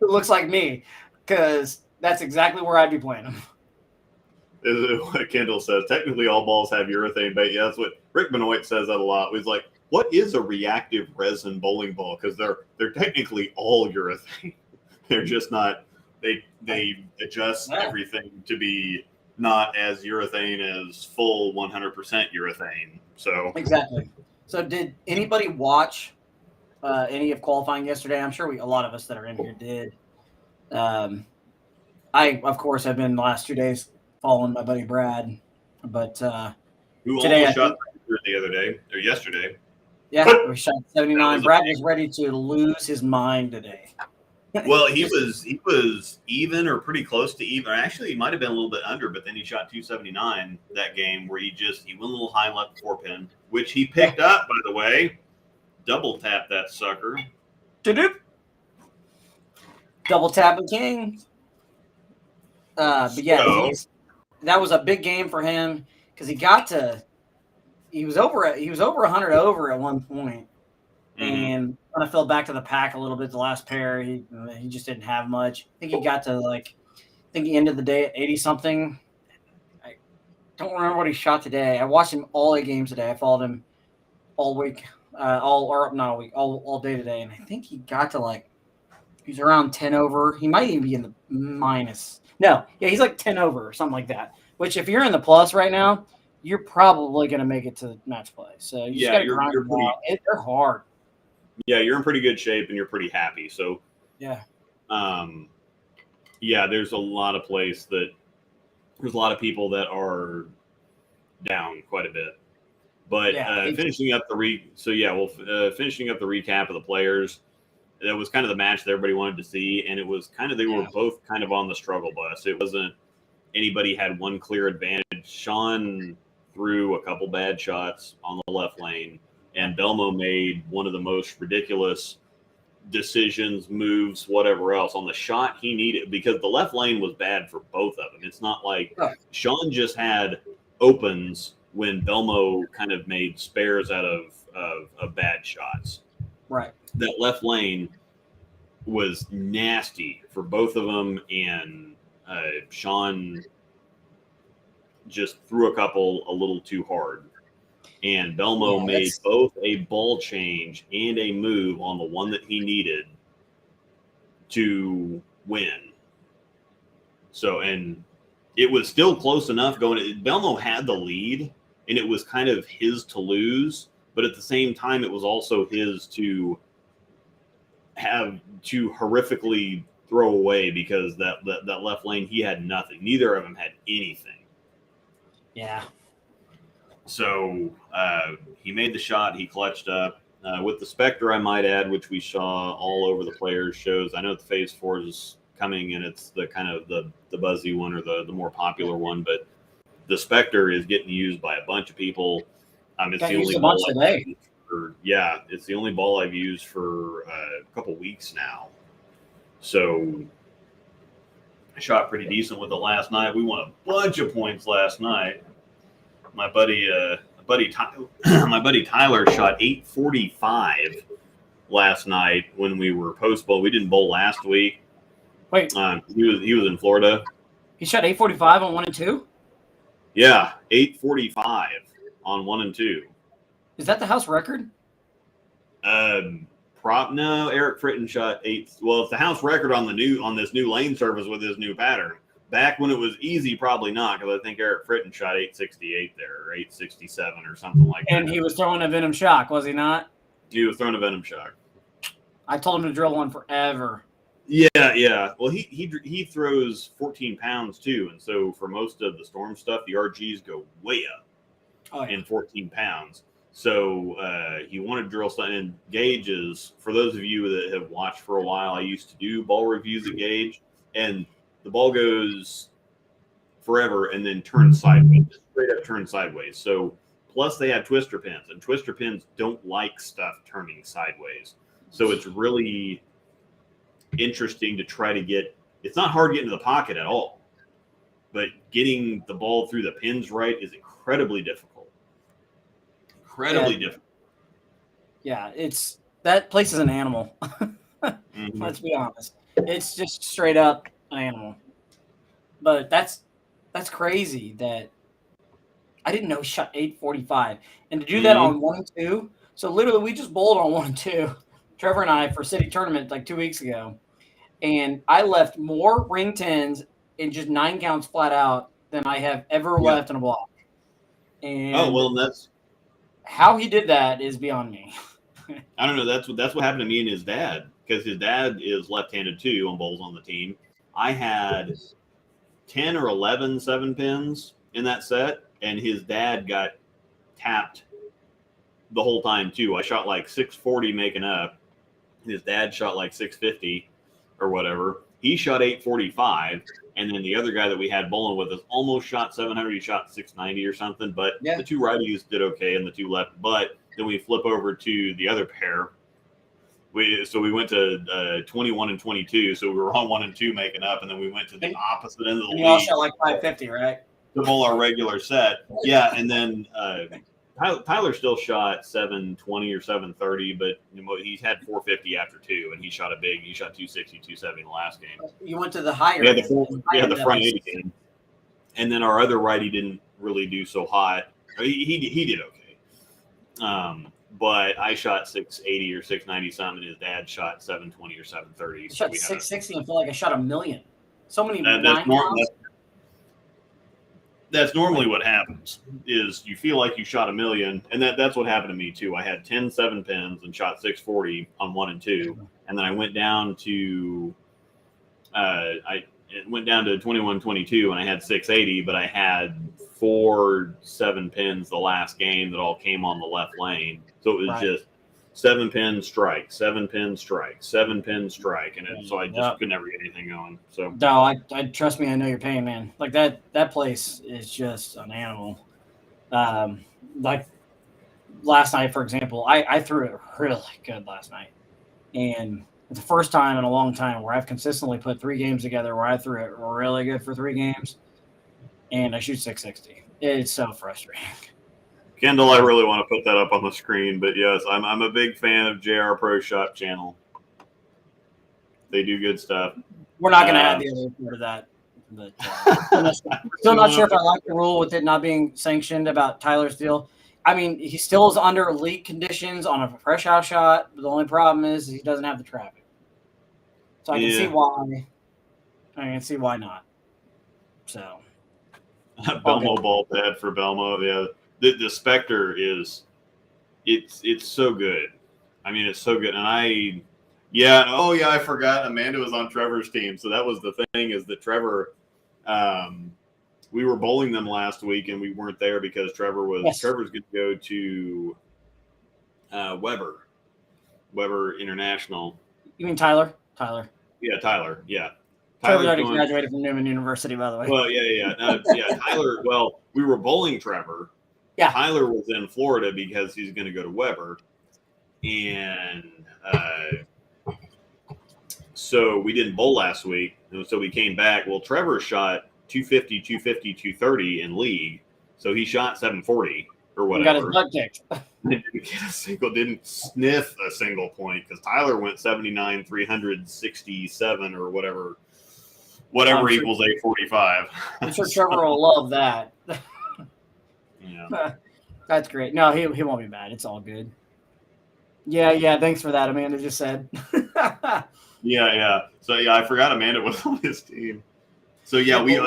looks like me, because that's exactly where I'd be playing him. What Kendall says, technically all balls have urethane bait. Yeah, that's what Rick Benoit says that a lot. He's like, what is a reactive resin bowling ball? Because they're technically all urethane. They're just not. They adjust everything to be not as urethane as full 100% urethane. So exactly. So did anybody watch any of qualifying yesterday? I'm sure a lot of us that are in here did. I of course have been the last 2 days following my buddy Brad, but who almost shot the other day or yesterday. Yeah, we shot 79. Brad was ready to lose his mind today. Well, he was even or pretty close to even. Actually, he might have been a little bit under, but then he shot 279 that game where he went a little high left 4-pin, which he picked up, by the way. Double tap that sucker. Double tap the king. But yeah, that was a big game for him because he was over 100 over at one point. And kind of fell back to the pack a little bit the last pair. He just didn't have much. I think he got to he ended the day at 80-something. I don't remember what he shot today. I watched him all 8 games today. I followed him all week, all day today. And I think he got to he's around 10 over. He might even be in the minus. No, yeah, he's 10 over or something like that. Which if you're in the plus right now, you're probably going to make it to match play. So you just got to grind them out. They're hard. Yeah, you're in pretty good shape and you're pretty happy. So there's a lot of there's a lot of people that are down quite a bit. But finishing up the recap of the players, that was kind of the match that everybody wanted to see, and it was they were both kind of on the struggle bus. It wasn't anybody had one clear advantage. Sean threw a couple bad shots on the left lane. And Belmo made one of the most ridiculous decisions, moves, whatever else on the shot he needed, because the left lane was bad for both of them. It's not like Sean just had opens when Belmo kind of made spares out of bad shots. Right. That left lane, was nasty for both of them, and Sean just threw a couple a little too hard. And Belmo made both a ball change and a move on the one that he needed to win. So, and it was still close enough going. Belmo had the lead, and it was kind of his to lose, but at the same time, it was also his to have to horrifically throw away, because that left lane, he had nothing. Neither of them had anything. Yeah. So he made the shot. He clutched up with the Spectre, I might add, which we saw all over the players' shows. I know the Phase 4 is coming, and it's the kind of the buzzy one, or the more popular one, but the Spectre is getting used by a bunch of people. It's the only ball today. It's the only ball I've used for a couple weeks now. So I shot pretty decent with it last night. We won a bunch of points last night. My buddy Tyler shot 845 last night when we were post bowl. We didn't bowl last week. Wait, he was in Florida. He shot 845 on 1 and 2. Yeah, 845 on 1 and 2. Is that the house record? No, Eric Fritten shot 8. Well, it's the house record on this new lane service with his new pattern. Back when it was easy, probably not, because I think Eric Fritten shot 868 there, or 867 or something like that. And he was throwing a Venom Shock, was he not? He was throwing a Venom Shock. I told him to drill one forever. Yeah. Well, he throws 14 pounds too, and so for most of the storm stuff, the RGs go way up in 14 pounds. So he wanted to drill something in gauges. For those of you that have watched for a while, I used to do ball reviews at Gauge, and the ball goes forever and then turns sideways, straight up turns sideways. So plus they have twister pins, and twister pins don't like stuff turning sideways. So it's really interesting to try to get. It's not hard getting to the pocket at all, but getting the ball through the pins right is incredibly difficult. Difficult. Yeah, that place is an animal. Let's be honest. It's just straight up an animal. But that's crazy that I didn't know he shot 845. And to do that on 1 and 2. So literally we just bowled on 1 and 2, Trevor and I, for city tournament like 2 weeks ago. And I left more ring 10s in just 9 counts flat out than I have ever left in a block. And that's how he did that is beyond me. I don't know. That's what happened to me and his dad, because his dad is left-handed too on bowls on the team. I had 10 or 11 7-pins in that set, and his dad got tapped the whole time too. I shot like 640 making up. His dad shot like 650 or whatever. He shot 845, and then the other guy that we had bowling with us almost shot 700. He shot 690 or something, but the two righties did okay and the two left. But then we flip over to the other pair. We went to 21 and 22, so we were on 1 and 2 making up, and then we went to the opposite end of the league. You all shot like 550, right? To bowl our regular set. Yeah, and then Tyler still shot 720 or 730, but he's had 450 after 2, and he shot 260, 270 in the last game. You went to the higher. Yeah, the front 80 game. And then our other righty didn't really do so hot. He did okay. But I shot 680 or 690 something, and his dad shot 720 or 730. I shot 660 and feel like I shot 1,000,000. So many that's normally what happens, is you feel like you shot 1,000,000, and that's what happened to me too. I had 10 7-pins and shot 640 on 1 and 2, and then I went down to 21 22, and I had 680, but I had 4 7-pins the last game that all came on the left lane. So it was just 7-pin strike, 7-pin strike, 7-pin strike, and so I just could never get anything going. So no, I trust me, I know your pain, man. Like that place is just an animal. Like last night, for example, I threw it really good last night, and it's the first time in a long time where I've consistently put 3 games together where I threw it really good for 3 games, and I shoot 660. It's so frustrating. Kendall, I really want to put that up on the screen, but yes, I'm a big fan of JR Pro Shop channel. They do good stuff. We're not going to add the other part of that. But still not sure if I like the rule with it not being sanctioned about Tyler's deal. I mean, he still is under elite conditions on a fresh house shot. But the only problem is he doesn't have the traffic. So I can see why. I can see why not. So. Belmo ball pad for Belmo. Yeah. The Spectre is it's so good. I mean, it's so good. And I forgot Amanda was on Trevor's team. So that was the thing is that Trevor we were bowling them last week and we weren't there because Trevor's going to go to Weber International. You mean Tyler? Yeah, Tyler. Yeah. Trevor's already graduated from Newman University, by the way. Well, yeah. Tyler, well, we were bowling Trevor. Yeah. Tyler was in Florida because he's going to go to Weber. And so we didn't bowl last week. And so we came back. Well, Trevor shot 250, 230 in league. So he shot 740 or whatever. He got his butt kicked. Didn't sniff a single point because Tyler went 79, 367 or whatever equals 845. I'm sure Trevor will love that. Yeah. That's great. No, he won't be mad. It's all good. Yeah. Thanks for that, Amanda just said. Yeah. So I forgot Amanda was on his team. So yeah, we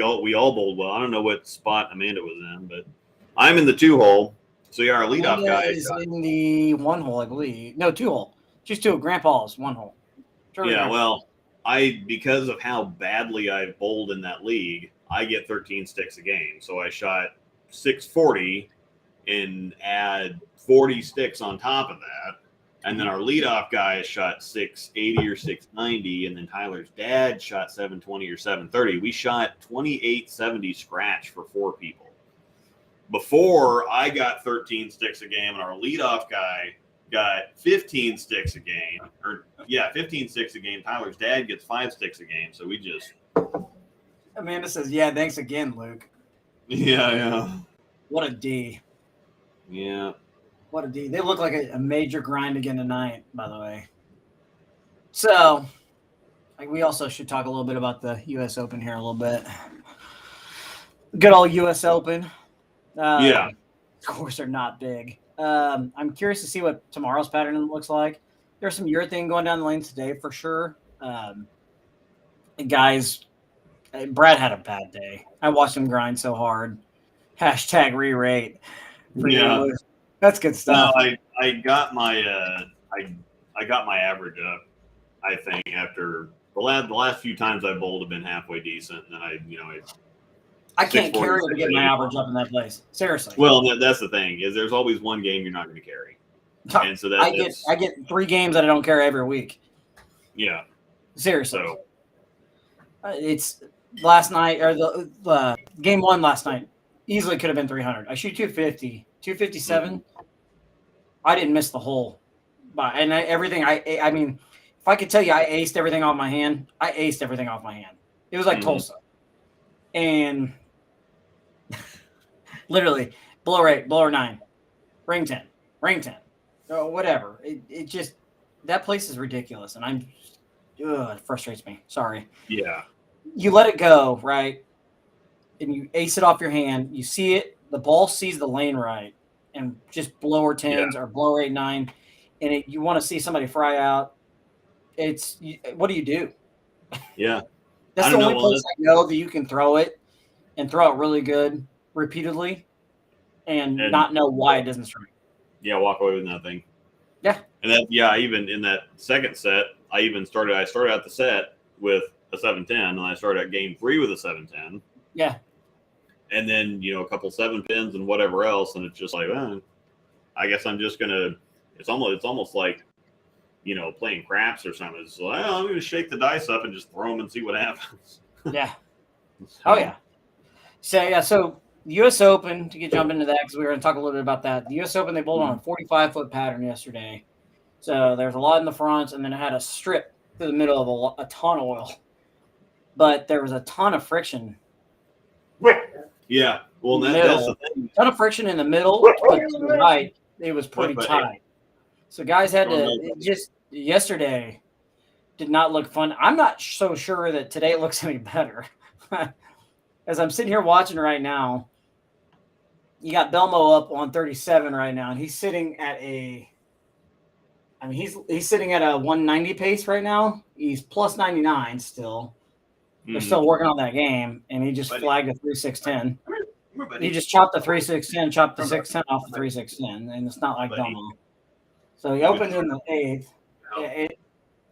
all bowled well. I don't know what spot Amanda was in, but I'm in the 2-hole. So yeah, our leadoff guy is in the 1-hole, I believe. No, 2-hole. Just 2. Grandpa's 1-hole. Yeah, well, because of how badly I bowled in that league, I get 13 sticks a game. So I shot 640 and add 40 sticks on top of that. And then our leadoff guy shot 680 or 690, and then Tyler's dad shot 720 or 730. We shot 2870 scratch for 4 people. Before I got 13 sticks a game, and our leadoff guy got 15 sticks a game. 15 sticks a game. Tyler's dad gets 5 sticks a game. So we just. Amanda says, "Yeah, thanks again, Luke." Yeah. What a D. Yeah. What a D. They look like a major grind again tonight, by the way. So, we also should talk a little bit about the U.S. Open here a little bit. Good old U.S. Open. Yeah. Scores are not big. I'm curious to see what tomorrow's pattern looks like. There's some urethane going down the lanes today for sure. Guys, Brad had a bad day. I watched him grind so hard. # re-rate. Yeah. That's good stuff. No, I got my I got my average up. I think after the last few times I bowled have been halfway decent, and then I can't carry to get my average up in that place. Seriously. Well, that's the thing is there's always one game you're not going to carry, and so I get 3 games that I don't carry every week. Yeah. Seriously. So it's last night or the game 1 last night easily could have been 300. I shoot 250, 257. I didn't miss the hole, everything. I mean, if I could tell you, I aced everything off my hand. I aced everything off my hand. It was like Tulsa, and literally blower 9, ring 10, whatever. It just that place is ridiculous, and it frustrates me. Sorry. Yeah. You let it go, right, and you ace it off your hand. You see it. The ball sees the lane right. And just blower 10s or blower 8-9, and you want to see somebody fry out. What do you do? Yeah, that's the only place I know that you can throw it and throw it really good repeatedly, and not know why it doesn't strike. Yeah, walk away with nothing. Yeah, and even in that second set, I started out the set with a 710, and I started at game 3 with a 710. Yeah. And then, a couple 7 pins and whatever else. And it's just like, I guess I'm just going to, it's almost like, playing craps or something. It's like, I'm going to shake the dice up and just throw them and see what happens. Yeah. Oh, yeah. So the U.S. Open, to jump into that, because we were going to talk a little bit about that. The U.S. Open, they bowled on a 45-foot pattern yesterday. So there's a lot in the front, and then it had a strip through the middle of a ton of oil. But there was a ton of friction. Yeah, well, that's the thing. A ton of friction in the middle, but to the right, it was pretty tight. So guys had to yesterday. did not look fun. I'm not so sure that today it looks any better. As I'm sitting here watching right now, you got Belmo up on 37 right now, and he's sitting at he's sitting at a 190 pace right now. He's plus 99 still. They're still working on that game, and he just flagged a 3.610. He just chopped the 3.610, chopped the 610 off the 3.610, and it's not like Belmo. So he opened in the 8th.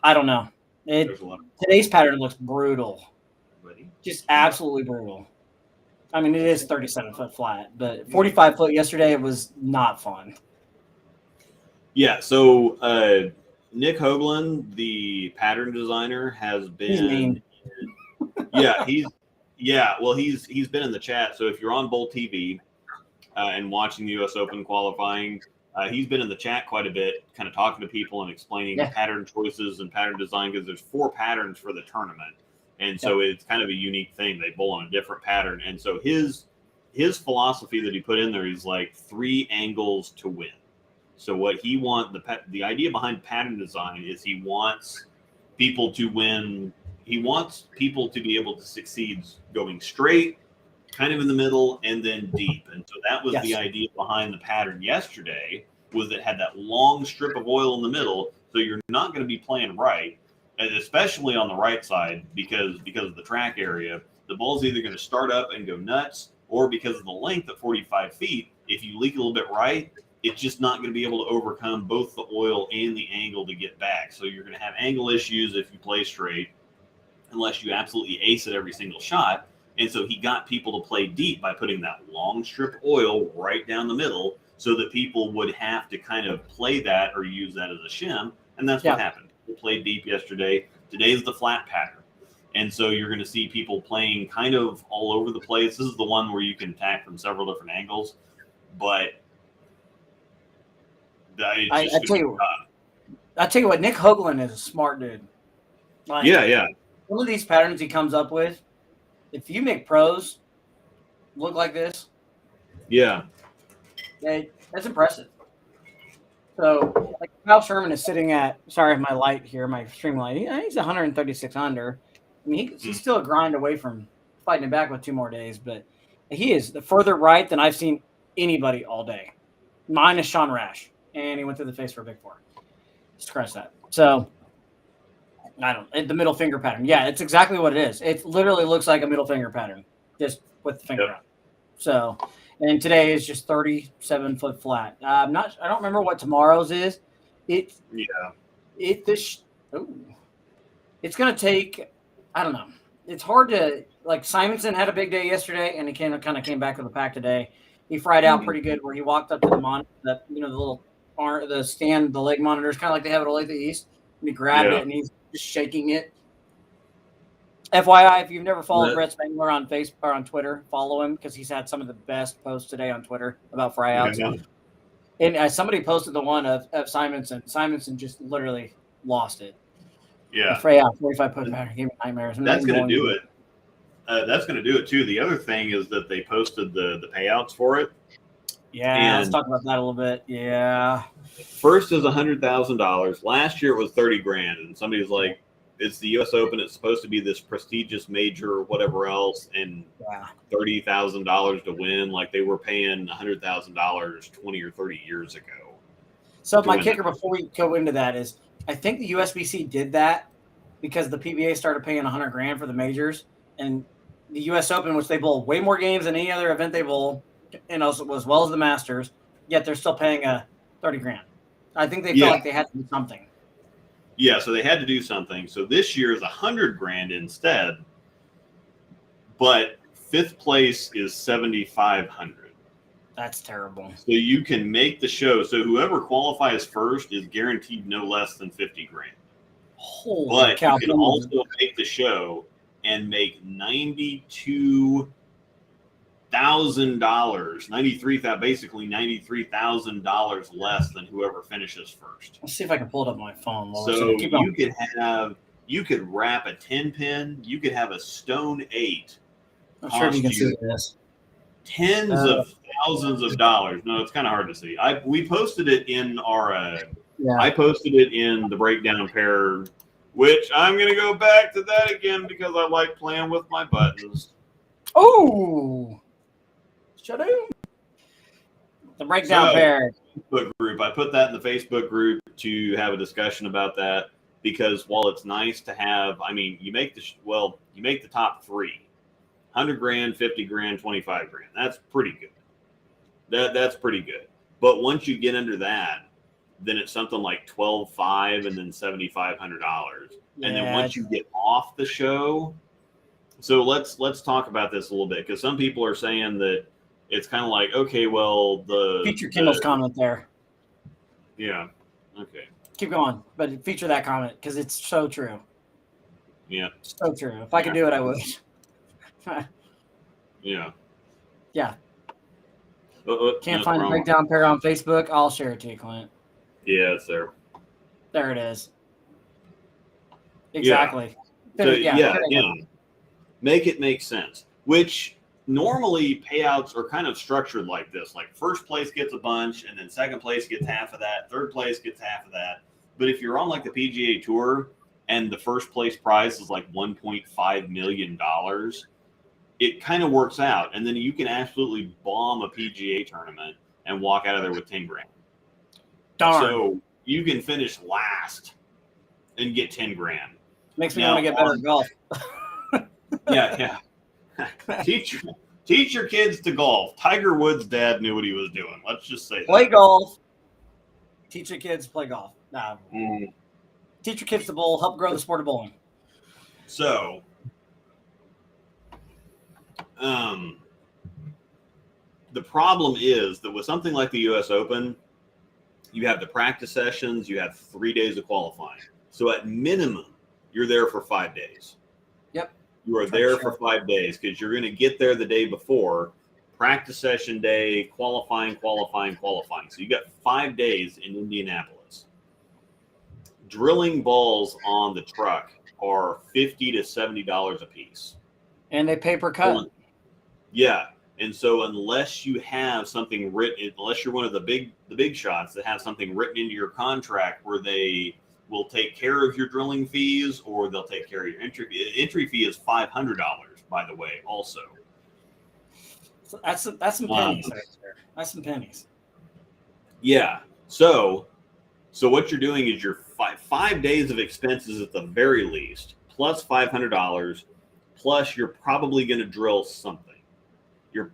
I don't know. Today's pattern looks brutal. Just absolutely brutal. I mean, it is 37 foot flat, but 45 foot yesterday, it was not fun. Yeah, so Nick Hoagland, the pattern designer, has been. He's been in the chat. So if you're on Bowl TV and watching the U.S. Open qualifying, he's been in the chat quite a bit, kind of talking to people and explaining pattern choices and pattern design, because there's 4 patterns for the tournament. And so it's kind of a unique thing. They bowl on a different pattern. And so his philosophy that he put in there, he's like 3 angles to win. So what he the idea behind pattern design is he wants people to win. He wants people to be able to succeed going straight, kind of in the middle, and then deep. And so that was the idea behind the pattern yesterday, was it had that long strip of oil in the middle. So you're not going to be playing right. And especially on the right side, because of the track area, the ball's either going to start up and go nuts, or because of the length at 45 feet, if you leak a little bit right, it's just not going to be able to overcome both the oil and the angle to get back. So you're going to have angle issues if you play straight, unless you absolutely ace it every single shot. And so he got people to play deep by putting that long strip of oil right down the middle, so that people would have to kind of play that or use that as a shim. And that's what happened. We played deep yesterday. Today's the flat pattern. And so you're going to see people playing kind of all over the place. This is the one where you can attack from several different angles. But I tell you what, Nick Hoagland is a smart dude. Like, some of these patterns he comes up with, if you make pros look like this, that's impressive. So, like, Kyle Sherman is sitting at, sorry, my light here, my stream light, he's 136 under. I mean, he's still a grind away from fighting it back with 2 more days, but he is the further right than I've seen anybody all day, minus Sean Rash, and he went through the face for a big 4. Just crush that. So, the middle finger pattern. Yeah, it's exactly what it is. It literally looks like a middle finger pattern, just with the finger out. So, and today is just 37 foot flat. I don't remember what tomorrow's is. It's going to take, I don't know. It's hard to, like, Simonson had a big day yesterday, and he kind of came back with a pack today. He fried out pretty good, where he walked up to the monitor, the little the stand, the leg monitors, kind of like they have at Olathe East, and he grabbed it and he's just shaking it. FYI, if you've never followed Brett Spangler on Facebook or on Twitter, follow him, because he's had some of the best posts today on Twitter about fryouts. And somebody posted the one of Simonson. Simonson just literally lost it. Yeah. The fryout 45 foot pattern gave me nightmares. That's going to do it. That's going to do it too. The other thing is that they posted the payouts for it. Yeah, let's talk about that a little bit. Yeah. First is $100,000. Last year it was $30,000, and somebody's like, it's the U.S. Open. It's supposed to be this prestigious major or whatever else, and $30,000 to win. Like, they were paying $100,000 20 or 30 years ago. So my kicker before we go into that is, I think the USBC did that because the PBA started paying $100,000 for the majors, and the U.S. Open, which they bowl way more games than any other event they bowl, and as well as the Masters, yet they're still paying $30,000. I think they felt like they had to do something. Yeah, so they had to do something. So this year is $100,000 instead, but 5th place is $7,500. That's terrible. So you can make the show. So whoever qualifies first is guaranteed no less than $50,000. But you can also make the show and make $93,000, basically $93,000 less than whoever finishes first. Let's see if I can pull it up on my phone. So you could wrap a 10-pin, you could have a stone 8. I'm sure if you can see this. Tens of thousands of dollars. No, it's kind of hard to see. We posted it in our. I posted it in the breakdown pair which I'm going to go back to that again because I like playing with my buttons. Oh, shut up. The breakdown pair. Facebook group. I put that in the Facebook group to have a discussion about that because while it's nice to have, I mean, you make the top 3, 100 grand, 50 grand, 25 grand. That's pretty good. That's pretty good. But once you get under that, then it's something like $12,500 and then $7,500. Yeah. And then once you get off the show, so let's talk about this a little bit because some people are saying that it's kind of like, okay, well, feature Kendall's comment there. Yeah. Okay. Keep going, but feature that comment because it's so true. Yeah. So true. If I could do it, I would. Yeah. Yeah. Can't find a breakdown pair on Facebook. I'll share it to you, Clint. Yeah, it's there. There it is. Exactly. Yeah. So, yeah. Make it make sense. Which normally payouts are kind of structured like this. Like first place gets a bunch, and then second place gets half of that. Third place gets half of that. But if you're on like the PGA Tour and the first place prize is like $1.5 million, it kind of works out. And then you can absolutely bomb a PGA tournament and walk out of there with 10 grand. Darn. So you can finish last and get 10 grand. Makes me want to get better at golf. Yeah. Teach your kids to golf. Tiger Woods' dad knew what he was doing. Let's just say play golf. Teach your kids to play golf. Nah. Teach your kids to bowl. Help grow the sport of bowling. So, the problem is that with something like the U.S. Open, you have the practice sessions. You have 3 days of qualifying. So at minimum, you're there for 5 days. Yep. You are there for 5 days because you're going to get there the day before, practice session day, qualifying. So you got 5 days in Indianapolis. Drilling balls on the truck are $50 to $70 a piece. And they pay per cut. Yeah. And so unless you have something written, unless you're one of the big shots that have something written into your contract where they will take care of your drilling fees or they'll take care of your entry fee. Entry fee is $500, by the way, also. So that's some pennies right there. That's some pennies. Yeah. So what you're doing is your 5 days of expenses at the very least, plus $500, plus you're probably going to drill something. Now,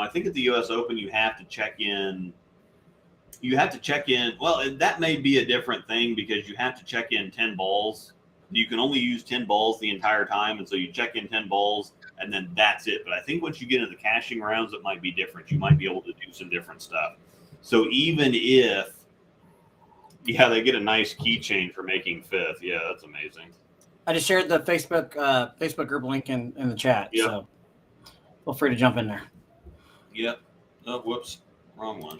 I think at the U.S. Open, you have to check in. Well, that may be a different thing because you have to check in 10 balls. You can only use 10 balls the entire time. And so you check in 10 balls and then that's it. But I think once you get into the cashing rounds, it might be different. You might be able to do some different stuff. So even if, they get a nice keychain for making fifth. Yeah, that's amazing. I just shared the Facebook group link in the chat. Yep. So feel free to jump in there. Yep. Oh, whoops. Wrong one.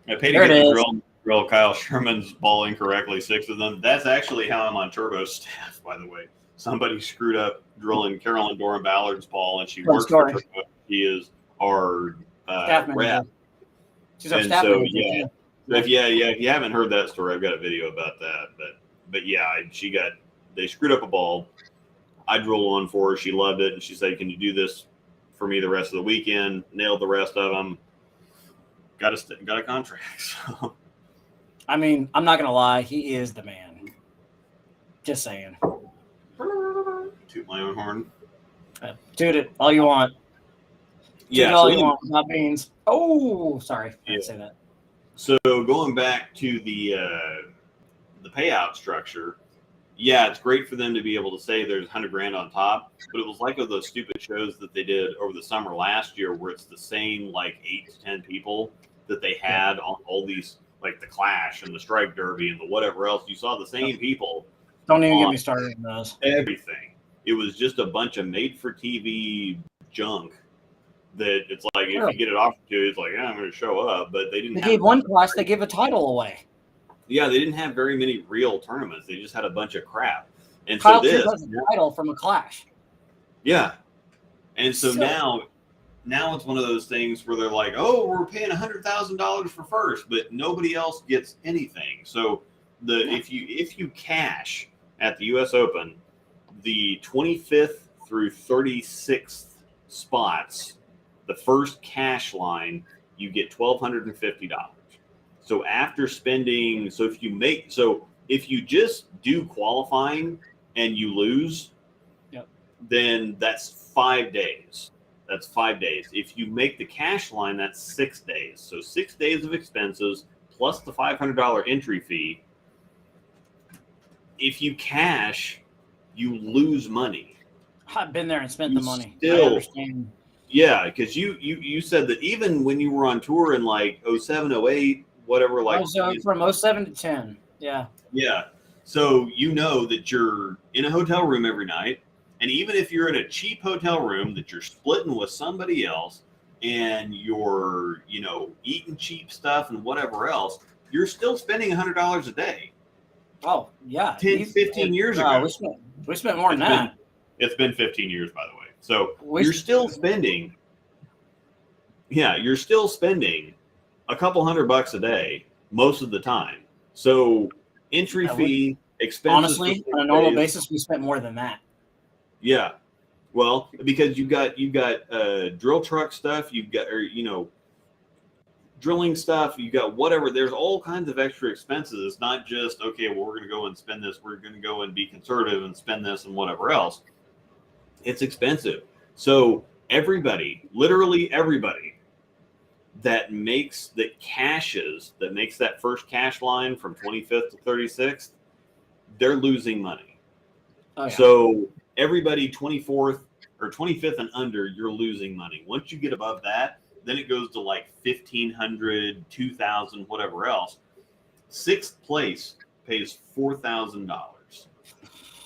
I paid to get the drill Kyle Sherman's ball incorrectly, 6 of them. That's actually how I'm on Turbo's staff, by the way. Somebody screwed up drilling Carolyn Doran Ballard's ball, and she works for Turbo. She is our rep. She's our staff manager. If you haven't heard that story, I've got a video about that. But they screwed up a ball. I drilled one for her. She loved it, and she said, "Can you do this for me the rest of the weekend?" Nailed the rest of them. Got a contract. So. I mean, I'm not gonna lie, he is the man. Just saying. Toot my own horn. Toot it all you want. Yeah, all you want, not beans. Oh, sorry, I didn't say that. So going back to the payout structure, it's great for them to be able to say there's 100 grand on top, but it was like of those stupid shows that they did over the summer last year where it's the same like 8 to 10 people that they had on all these, like the Clash and the Strike Derby and the whatever else. You saw the same people. Don't even get me started on those. Everything. It was just a bunch of made-for-TV junk that it's like if you get it offered to you, it's like, I'm going to show up. But they didn't. They gave one class. They gave a title away. Yeah, they didn't have very many real tournaments. They just had a bunch of crap. And Kyle so this has a title from a Clash. Yeah. And so now now it's one of those things where they're like, oh, we're paying $100,000 for first, but nobody else gets anything. So if you cash at the U.S. Open, the 25th through 36th spots, the first cash line, you get $1,250. So after spending, if you just do qualifying and you lose, then that's 5 days. That's 5 days. If you make the cash line, that's 6 days. So 6 days of expenses plus the $500 entry fee. If you cash, you lose money. I've been there and spent the money. Still, I understand. Yeah, because you said that even when you were on tour in like 07, 08, whatever, like from 07 to 10. Yeah. Yeah. So you know that you're in a hotel room every night. And even if you're in a cheap hotel room that you're splitting with somebody else and you're, eating cheap stuff and whatever else, you're still spending $100 a day. Oh, yeah. 10, 15 years ago. We spent more than that. It's been 15 years, by the way. So you're still spending a couple $100 a day most of the time. So entry fee, expenses. Honestly, on a normal basis, we spent more than that. Yeah. Well, because you've got drill truck stuff, you've got, drilling stuff, you got whatever. There's all kinds of extra expenses. It's not just, okay, well, we're going to go and spend this. We're going to go and be conservative and spend this and whatever else. It's expensive. So literally everybody that makes that first cash line from 25th to 36th, they're losing money. Oh, yeah. So everybody 24th or 25th and under, you're losing money. Once you get above that, then it goes to like 1,500, 2,000, whatever else. Sixth place pays $4,000.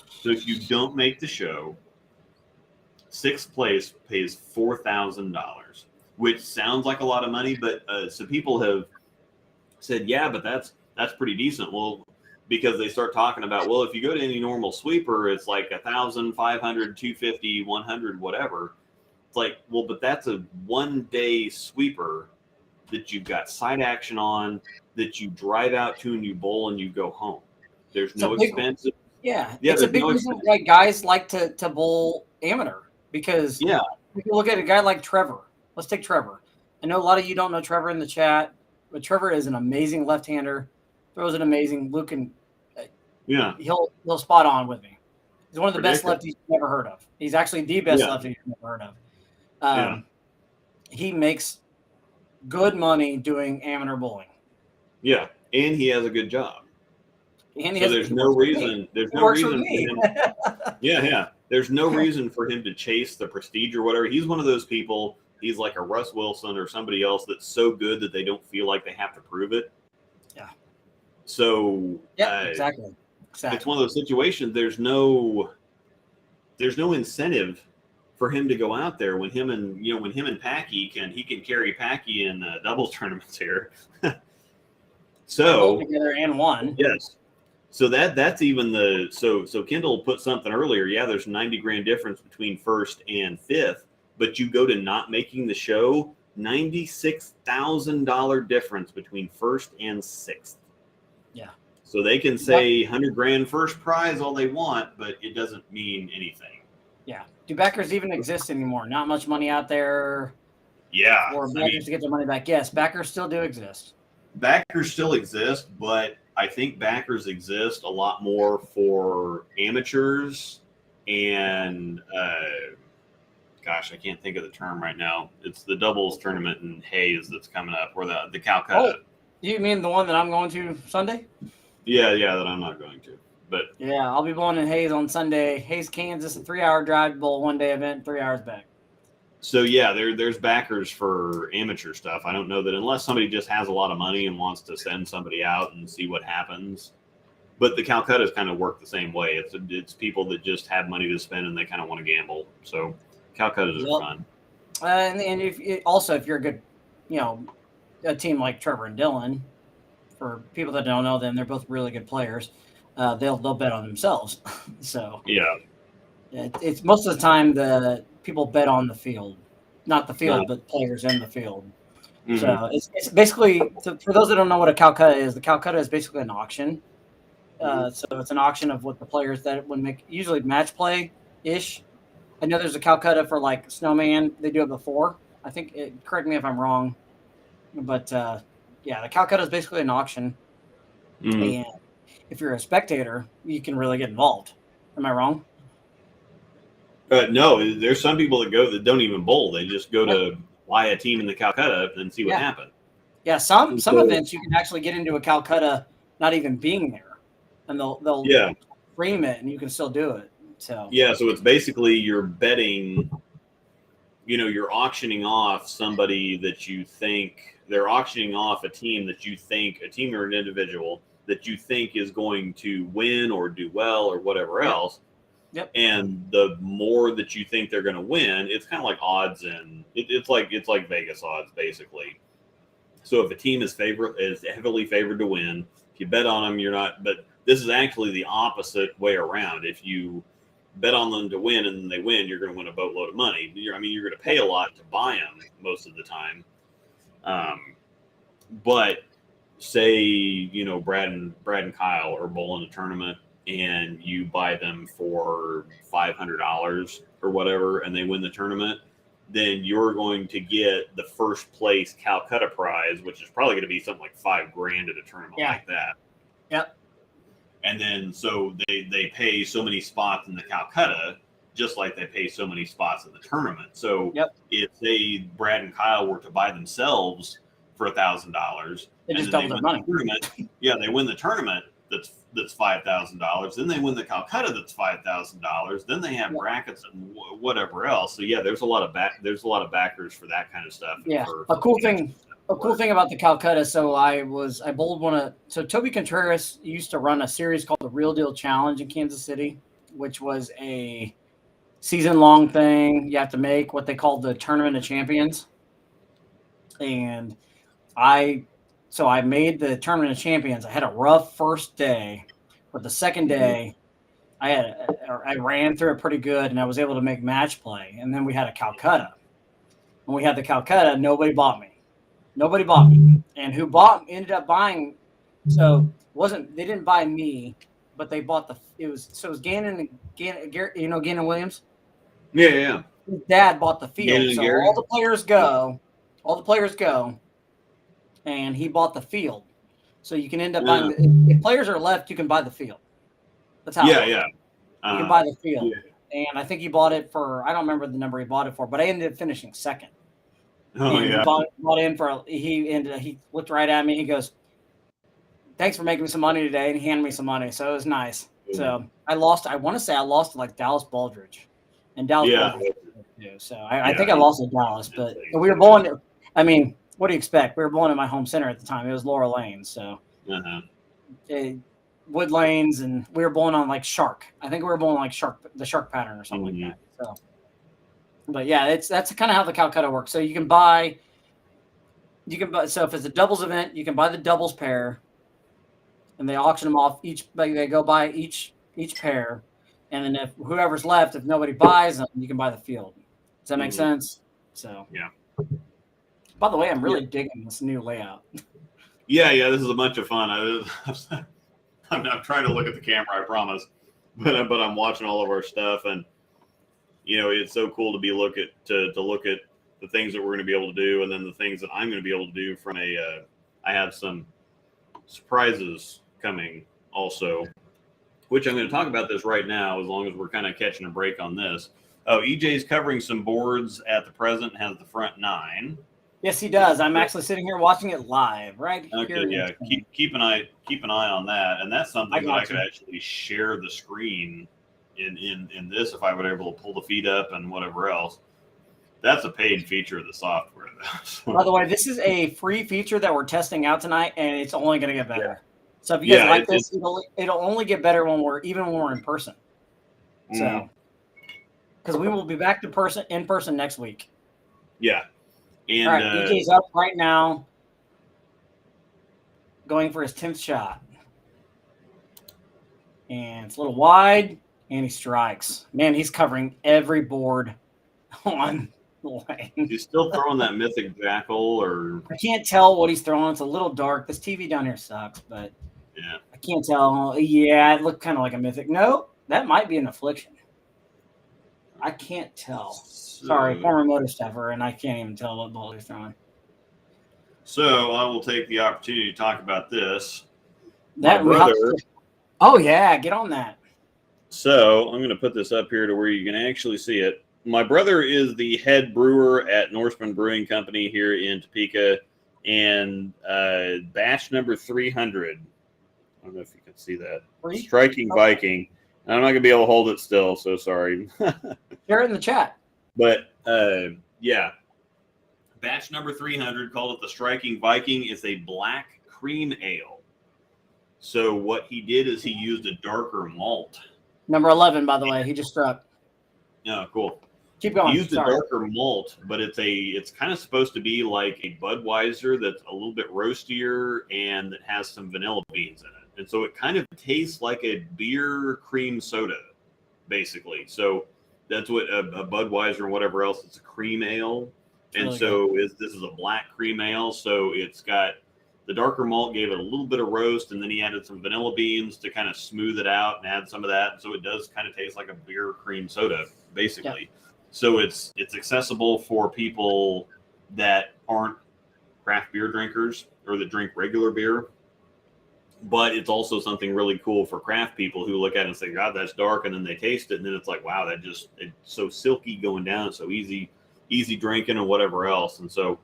So if you don't make the show, sixth place pays $4,000, which sounds like a lot of money, but so people have said, yeah, but that's pretty decent. Well, because they start talking about, well, if you go to any normal sweeper, it's like 1,000, 500, 250, 100, whatever. It's like, well, but that's a 1 day sweeper that you've got side action on, that you drive out to and you bowl and you go home. There's no expense. Yeah, it's a big reason why guys like to bowl amateur, because if you look at a guy like Trevor, let's take Trevor. I know a lot of you don't know Trevor in the chat, but Trevor is an amazing left-hander, throws it amazing. Luke and he'll spot on with me. He's one of the best lefties you've never heard of. He's actually the best lefty you've never heard of. He makes good money doing amateur bowling. Yeah, and he has a good job. And there's no reason for him. There's no reason for him to chase the prestige or whatever. He's one of those people. He's like a Russ Wilson or somebody else that's so good that they don't feel like they have to prove it. Yeah. So exactly. It's one of those situations. There's no incentive for him to go out there when him and Packy can carry Packy in doubles tournaments here. So together and one. Yes. So that's even so Kendall put something earlier. Yeah, there's $90,000 difference between first and fifth, but you go to not making the show, $96,000 difference between first and sixth. Yeah. So they can say $100,000 first prize all they want, but it doesn't mean anything. Yeah. Do backers even exist anymore? Not much money out there. Yeah. Or backers to get their money back. Yes, backers still do exist. Backers still exist, but I think backers exist a lot more for amateurs and gosh, I can't think of the term right now. It's the doubles tournament in Hayes that's coming up, or the Calcutta. Oh, you mean the one that I'm going to Sunday? Yeah, that I'm not going to. But yeah, I'll be bowling in Hayes on Sunday. Hayes, Kansas, a 3-hour drive bowl, 1 day event, 3 hours back. So yeah, there's backers for amateur stuff. I don't know that unless somebody just has a lot of money and wants to send somebody out and see what happens. But the Calcuttas kind of work the same way. It's people that just have money to spend and they kind of want to gamble. So Calcuttas are fun. And if you're a good, a team like Trevor and Dylan, for people that don't know them, they're both really good players. They'll bet on themselves. So yeah, it's most of the time the people bet on the field. not the field, but players in the field. Mm-hmm. So it's basically, for those that don't know what a Calcutta is, the Calcutta is basically an auction. So it's an auction of what the players that would make, usually match play-ish. I know there's a Calcutta for like Snowman. They do it before. I think, correct me if I'm wrong. But yeah, the Calcutta is basically an auction. And if you're a spectator, you can really get involved. Am I wrong? No, there's some people that don't even bowl. They just go to buy a team in the Calcutta and see what happens. Yeah, some events you can actually get into a Calcutta not even being there, and they'll stream it, and you can still do it. So so it's basically you're betting. You're auctioning off somebody that you think they're auctioning off a team or an individual that you think is going to win or do well or whatever else. Yep. And the more that you think they're going to win, it's kind of like odds, and it's like Vegas odds basically. So if a team is heavily favored to win, if you bet on them, you're not. But this is actually the opposite way around. If you bet on them to win and they win, you're going to win a boatload of money. You're going to pay a lot to buy them most of the time. But say Brad and Kyle are bowling a tournament, and you buy them for $500 or whatever, and they win the tournament, then you're going to get the first place Calcutta prize, which is probably going to be something like $5,000 at a tournament like that. Yep. And then so they pay so many spots in the Calcutta, just like they pay so many spots in the tournament. So if say Brad and Kyle were to buy themselves for $1,000, they just double their money. They win the tournament. That's $5,000. Then they win the Calcutta. That's $5,000. Then they have brackets and whatever else. So there's a lot of backers for that kind of stuff. Yeah, a cool thing about the Calcutta. So I bowled so Toby Contreras used to run a series called the Real Deal Challenge in Kansas City, which was a season-long thing. You have to make what they called the Tournament of Champions, and So I made the Tournament of Champions. I had a rough first day, but the second day I ran through it pretty good, and I was able to make match play. And then we had a Calcutta. When we had the Calcutta, nobody bought me. And who ended up buying? So they didn't buy me, but they bought it was Gannon Williams. Yeah. His dad bought the field, Gannon so Gary. all the players go. And he bought the field, so you can end up buying. If players are left, you can buy the field. That's how. You can buy the field, and I think he bought it for. I don't remember the number he bought it for, but I ended up finishing second. He bought in for. He looked right at me. He goes, "Thanks for making me some money today," and he handed me some money, so it was nice. So I lost. I want to say I lost to like Dallas Baldridge, and Dallas. Baldridge too. So I think I lost to Dallas, but we were bowling. I mean. What do you expect? We were bowling at my home center at the time. It was Laura Lane, so wood lanes, and we were bowling on like shark. I think we were bowling like the shark pattern or something like that. So, but that's kind of how the Calcutta works. So you can buy. So if it's a doubles event, you can buy the doubles pair, and they auction them off they go buy each pair, and then if whoever's left, if nobody buys them, you can buy the field. Does that make sense? So By the way, I'm really digging this new layout. Yeah, this is a bunch of fun. I'm trying to look at the camera, I promise, but I'm watching all of our stuff, and it's so cool to look at the things that we're going to be able to do, and then the things that I'm going to be able to do from I have some surprises coming also, which I'm going to talk about this right now, as long as we're kind of catching a break on this. Oh, EJ's covering some boards at the present, has the front 9. Yes, he does. I'm actually sitting here watching it live, right? Okay, here. Keep an eye on that, and that's something that I could actually share the screen in this if I were able to pull the feed up and whatever else. That's a paid feature of the software, though. By the way, this is a free feature that we're testing out tonight, and it's only going to get better. So if you guys like this, it'll only get better when we're in person. So, because we will be back to in person next week. Yeah. And, all right, EJ's up right now, going for his 10th shot. And it's a little wide, and he strikes. Man, he's covering every board on He's still throwing that Mythic Jackal, or I can't tell what he's throwing. It's a little dark. This TV down here sucks, but yeah, I can't tell. Yeah, it looked kind of like a Mythic. No, that might be an Affliction. I can't tell. Sorry, former motor staffer, and I can't even tell what ball he's throwing. So I will take the opportunity to talk about this. That brother. Oh yeah, get on that. So I'm going to put this up here to where you can actually see it. My brother is the head brewer at Norseman Brewing Company here in Topeka, and batch number 300. I don't know if you can see that. Striking Viking. I'm not going to be able to hold it still, so sorry. Share it in the chat. But yeah, batch number 300, called it the Striking Viking, is a black cream ale. So what he did is he used a darker malt. Number 11, by the way, he just struck. Oh, cool. Keep going. He used a darker malt, but it's kind of supposed to be like a Budweiser that's a little bit roastier and that has some vanilla beans in it. And so it kind of tastes like a beer cream soda, basically. So that's what a Budweiser or whatever else, it's a cream ale. And really so this is a black cream ale. So it's got the darker malt gave it a little bit of roast, and then he added some vanilla beans to kind of smooth it out and add some of that. So it does kind of taste like a beer cream soda, basically. Yeah. So it's accessible for people that aren't craft beer drinkers or that drink regular beer. But it's also something really cool for craft people who look at it and say, God, that's dark. And then they taste it. And then it's like, wow, it's so silky going down. It's so easy drinking and whatever else. And so,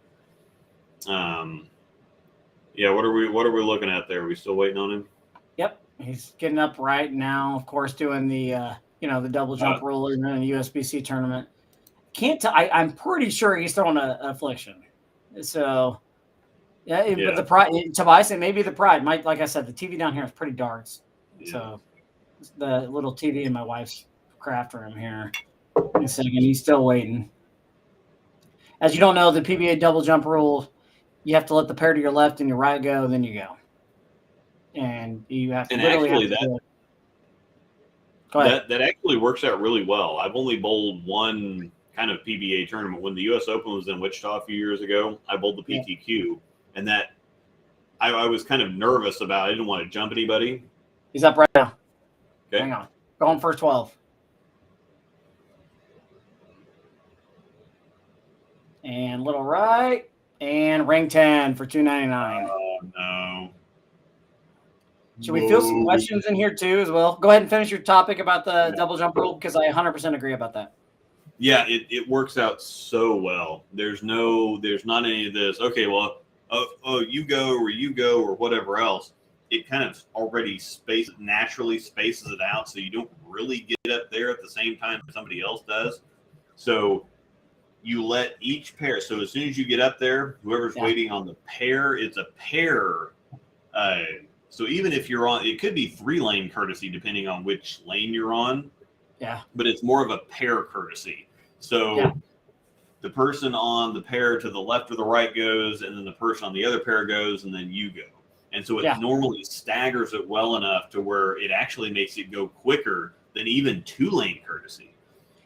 yeah, what are we looking at there? Are we still waiting on him? Yep. He's getting up right now, of course, doing the, the double jump roller in the USBC tournament. Can't tell. I'm pretty sure he's throwing an Affliction. So, yeah. But the pride, Tobias, it may be the pride. Like I said, the TV down here is pretty dark. Yeah. So, the little TV in my wife's craft room here. In a second, he's still waiting. As you don't know, the PBA double jump rule, you have to let the pair to your left and your right go, then you go. And you have to Go ahead. That actually works out really well. I've only bowled one kind of PBA tournament. When the U.S. Open was in Wichita a few years ago, I bowled the PTQ, and that I was kind of nervous about. I didn't want to jump anybody. He's up right now. Okay. Hang on. Going first 12. And little right. And ring 10 for $2.99. Oh, no. Should we field some questions in here too as well? Go ahead and finish your topic about the double jump rule, because I 100% agree about that. Yeah, it works out so well. There's not any of this, okay, well, you go or whatever else. It kind of already naturally spaces it out, so you don't really get up there at the same time somebody else does. So you let each pair. So as soon as you get up there, whoever's waiting on the pair, it's a pair. So even if you're on, it could be 3-lane courtesy depending on which lane you're on. Yeah. But it's more of a pair courtesy. So the person on the pair to the left or the right goes, and then the person on the other pair goes, and then you go. And so it normally staggers it well enough to where it actually makes it go quicker than even 2-lane courtesy.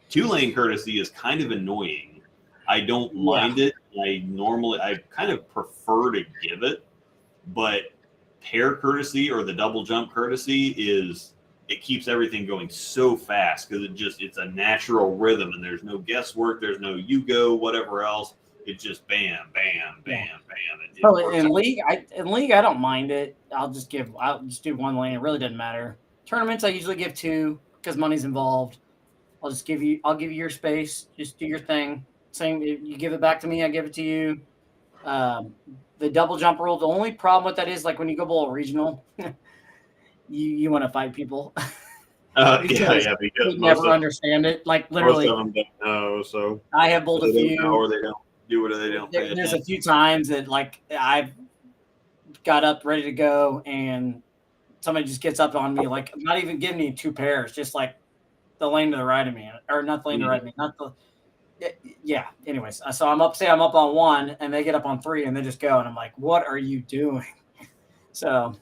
2-lane courtesy is kind of annoying. I don't mind it. I kind of prefer to give it, but pair courtesy or the double jump courtesy it keeps everything going so fast because it's a natural rhythm, and there's no guesswork, there's no you go, whatever else. It's just bam, bam, bam, bam. In league, I don't mind it. I'll just do 1 lane. It really doesn't matter. Tournaments, I usually give 2 because money's involved. I'll give you your space. Just do your thing. Same, you give it back to me, I give it to you. The double jump rule, the only problem with that is like when you go bowl a regional, you want to fight people. Because you never understand it. Like literally, most of them don't know. So I have bowled a few, or they don't do it, or they don't. There's a few times that like I've got up ready to go, and somebody just gets up on me, like not even giving me 2 pairs, just like the lane to the right of me, or not the lane to the right of me, not the. Yeah. Anyways, so I'm up on 1, and they get up on 3, and they just go, and I'm like, "What are you doing?" So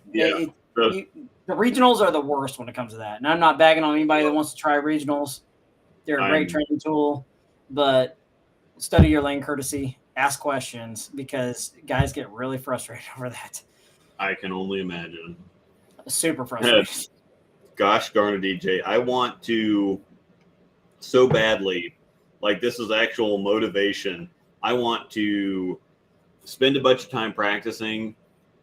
the regionals are the worst when it comes to that. And I'm not bagging on anybody that wants to try regionals. They're a great training tool, but study your lane courtesy, ask questions, because guys get really frustrated over that. I can only imagine. Super frustrated. Gosh darn it, DJ. I want to so badly, like this is actual motivation. I want to spend a bunch of time practicing,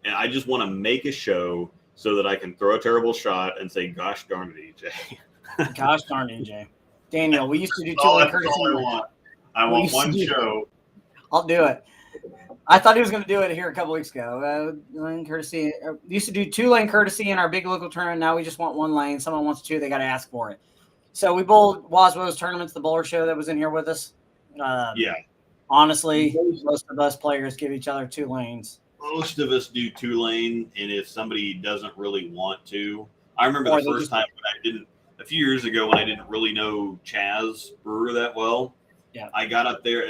and I just want to make a show so that I can throw a terrible shot and say, gosh darn it, EJ. Gosh darn it, EJ. Daniel, we used to do That's courtesy. all I want. I want one show. I'll do it. I thought he was going to do it here a couple weeks ago. Lane courtesy. We used to do 2-lane courtesy in our big local tournament. Now we just want 1 lane. Someone wants 2, they got to ask for it. So we bowled Waswo's tournaments, the bowler show that was in here with us. Yeah. Honestly, most of us players give each other 2 lanes. Most of us do 2-lane, and if somebody doesn't really want to, I remember the first time when I didn't, a few years ago when I didn't really know Chaz Brewer that well. Yeah. I got up there.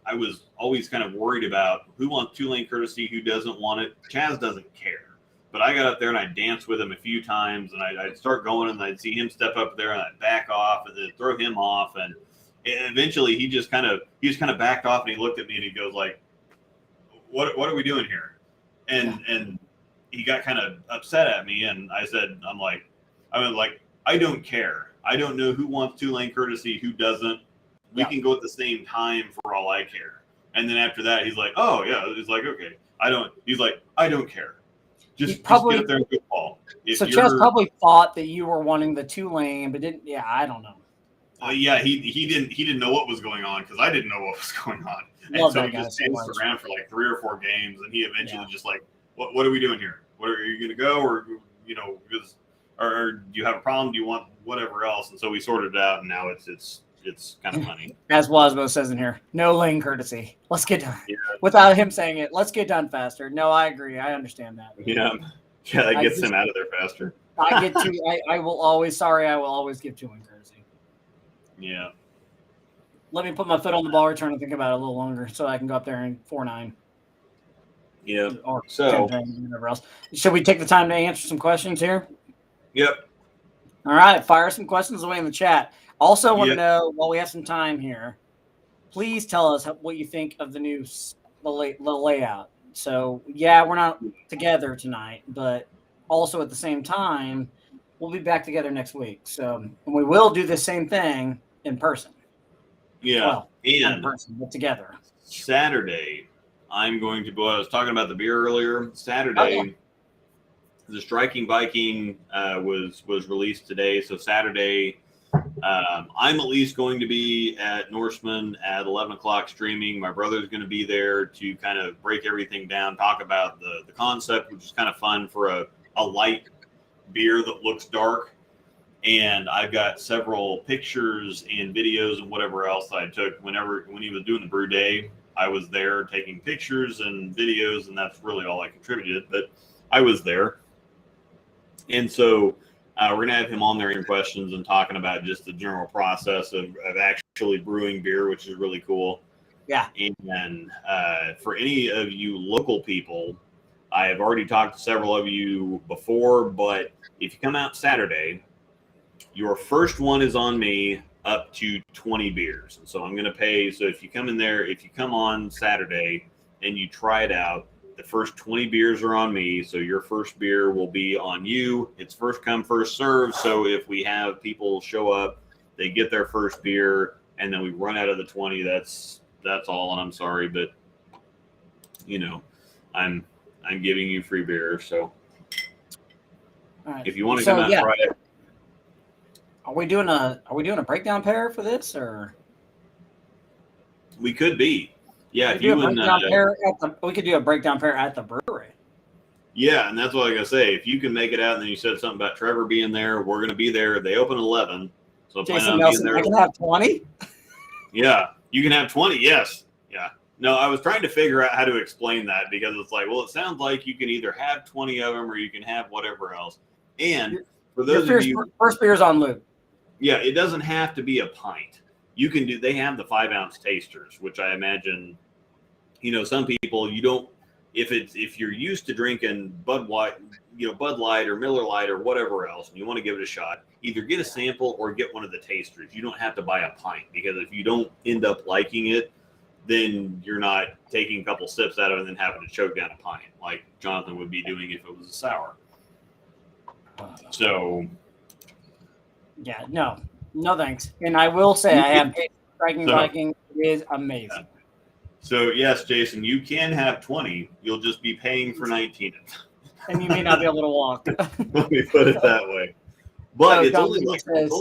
I was always kind of worried about who wants 2-lane courtesy, who doesn't want it. Chaz doesn't care. But I got up there and I danced with him a few times, and I'd start going and I'd see him step up there and I'd back off and then throw him off. And eventually he just kind of backed off and he looked at me and he goes like, what are we doing here? And he got kind of upset at me. And I said, I don't care. I don't know who wants 2-lane courtesy, who doesn't. We can go at the same time for all I care. And then after that, he's like, oh, yeah. He's like, okay. I don't care. Just get up there and go ball. So Chaz probably thought that you were wanting the 2-lane, but didn't. Yeah, I don't know. Yeah, he didn't know what was going on because I didn't know what was going on. And so he just danced around for like 3 or 4 games, and he eventually just like, what are we doing here? Are you going to go, or or do you have a problem? Do you want whatever else? And so we sorted it out, and now it's kind of funny. As Wasbo says in here, no lane courtesy. Let's get done. Yeah. Without him saying it, let's get done faster. No, I agree. I understand that. Yeah, that gets him out of there faster. I will always give 2-lane courtesy. Yeah. Let me put my foot on the ball return and think about it a little longer so I can go up there and 4-9. Yeah. Or so 10, whatever else. Should we take the time to answer some questions here? Yep. All right. Fire some questions away in the chat. Also want to know, while we have some time here, please tell us what you think of the layout. So, yeah, we're not together tonight, but also at the same time, we'll be back together next week. So, and we will do the same thing in person. Yeah. Well, and not in person, but together. Saturday, I'm going to go. I was talking about the beer earlier. Saturday, the Striking Viking was released today. So Saturday, I'm at least going to be at Norseman at 11 o'clock streaming. My brother's going to be there to kind of break everything down, talk about the concept, which is kind of fun for a light beer that looks dark. And I've got several pictures and videos and whatever else I took when he was doing the brew day. I was there taking pictures and videos, and that's really all I contributed. But I was there. And so we're going to have him on there in questions and talking about just the general process of actually brewing beer, which is really cool. Yeah. And for any of you local people, I have already talked to several of you before, but if you come out Saturday, your first one is on me up to 20 beers. And so I'm going to pay. So if you come in there, if you come on Saturday and you try it out, the first 20 beers are on me. So your first beer will be on you. It's first come, first serve. So if we have people show up, they get their first beer and then we run out of the 20, that's all. And I'm sorry, but I'm giving you free beer. So if you want to come out and try it. Are we doing a breakdown pair for this, or we could be? Yeah, we could do a breakdown pair at the brewery. Yeah, and that's what I gotta say. If you can make it out, and then you said something about Trevor being there, we're gonna be there. They open at 11, so Jason Nelson, I can have 20. Yeah, you can have 20. Yes, yeah. No, I was trying to figure out how to explain that because it's like, well, it sounds like you can either have 20 of them or you can have whatever else. And for those of you, first beer's on Luke. Yeah, it doesn't have to be a pint. You can do. They have the 5-ounce tasters, which I imagine, some people you don't. If you're used to drinking Bud Light or Miller Lite or whatever else, and you want to give it a shot, either get a sample or get one of the tasters. You don't have to buy a pint because if you don't end up liking it, then you're not taking a couple sips out of it and then having to choke down a pint like Jonathan would be doing if it was a sour. So, yeah, no thanks. And I will say I have Striking Viking. It is amazing. Yeah. So yes, Jason, you can have 20. You'll just be paying for 19. And you may not be able to walk. Let me put it that way. But So it's only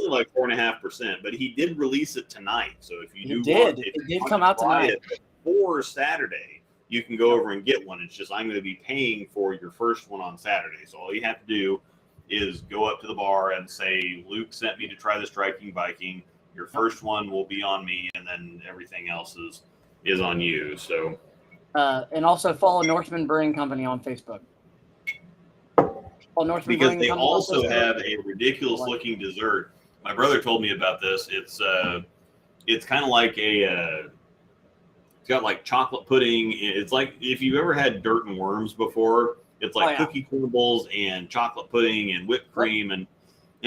like 4.5%. But he did release it tonight. So if you it did come out tonight before Saturday, you can go over and get one. It's just I'm going to be paying for your first one on Saturday. So all you have to do is go up to the bar and say, Luke sent me to try the Striking Viking. Your first one will be on me, and then everything else is on you. So, and also follow Norseman Brewing Company on Facebook. Because they also have a ridiculous looking dessert. My brother told me about this. It's kind of like it's got like chocolate pudding. It's like if you've ever had dirt and worms before. It's like cookie crumbles and chocolate pudding and whipped cream and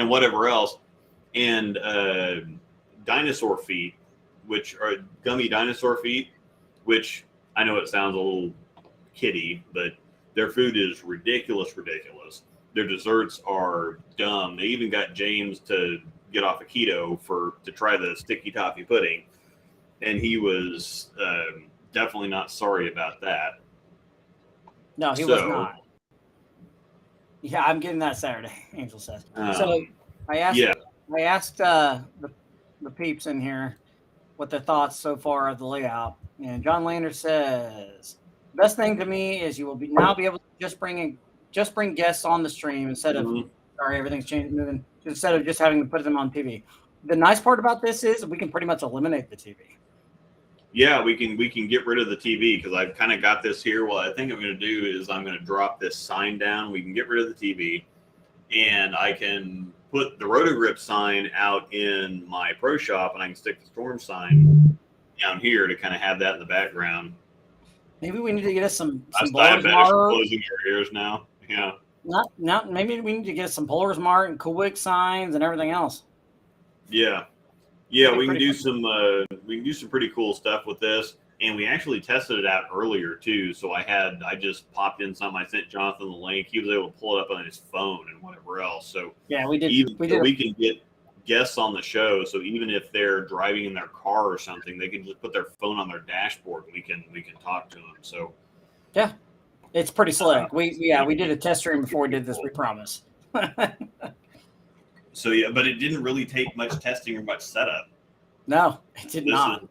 whatever else. And dinosaur feet, which are gummy dinosaur feet, which I know it sounds a little kiddie, but their food is ridiculous. Their desserts are dumb. They even got James to get off of keto to try the sticky toffee pudding. And he was definitely not sorry about that. No, he was not. Yeah, I'm getting that Saturday, Angel says. So I asked the peeps in here what their thoughts so far of the layout. And John Lander says, best thing to me is you will be able to just bring guests on the stream instead of everything's changing, moving, instead of just having to put them on TV. The nice part about this is we can pretty much eliminate the TV. Yeah, we can get rid of the TV because I've kind of got this here. What I think I'm going to do is I'm going to drop this sign down. We can get rid of the TV, and I can put the Rotogrip sign out in my pro shop, and I can stick the Storm sign down here to kind of have that in the background. Maybe we need to get us some Polaris Mart. Closing your ears now. Yeah. Not. Maybe we need to get some Polaris Mart and Coolwick signs and everything else. Yeah. Yeah, we can do some pretty cool stuff with this, and we actually tested it out earlier too. So I just popped in something. I sent Jonathan the link. He was able to pull it up on his phone and whatever else. So yeah, we did. We can get guests on the show. So even if they're driving in their car or something, they can just put their phone on their dashboard. And we can talk to them. So yeah, it's pretty slick. We did a test stream before we did this. We promise. So yeah, but it didn't really take much testing or much setup. No, it did not.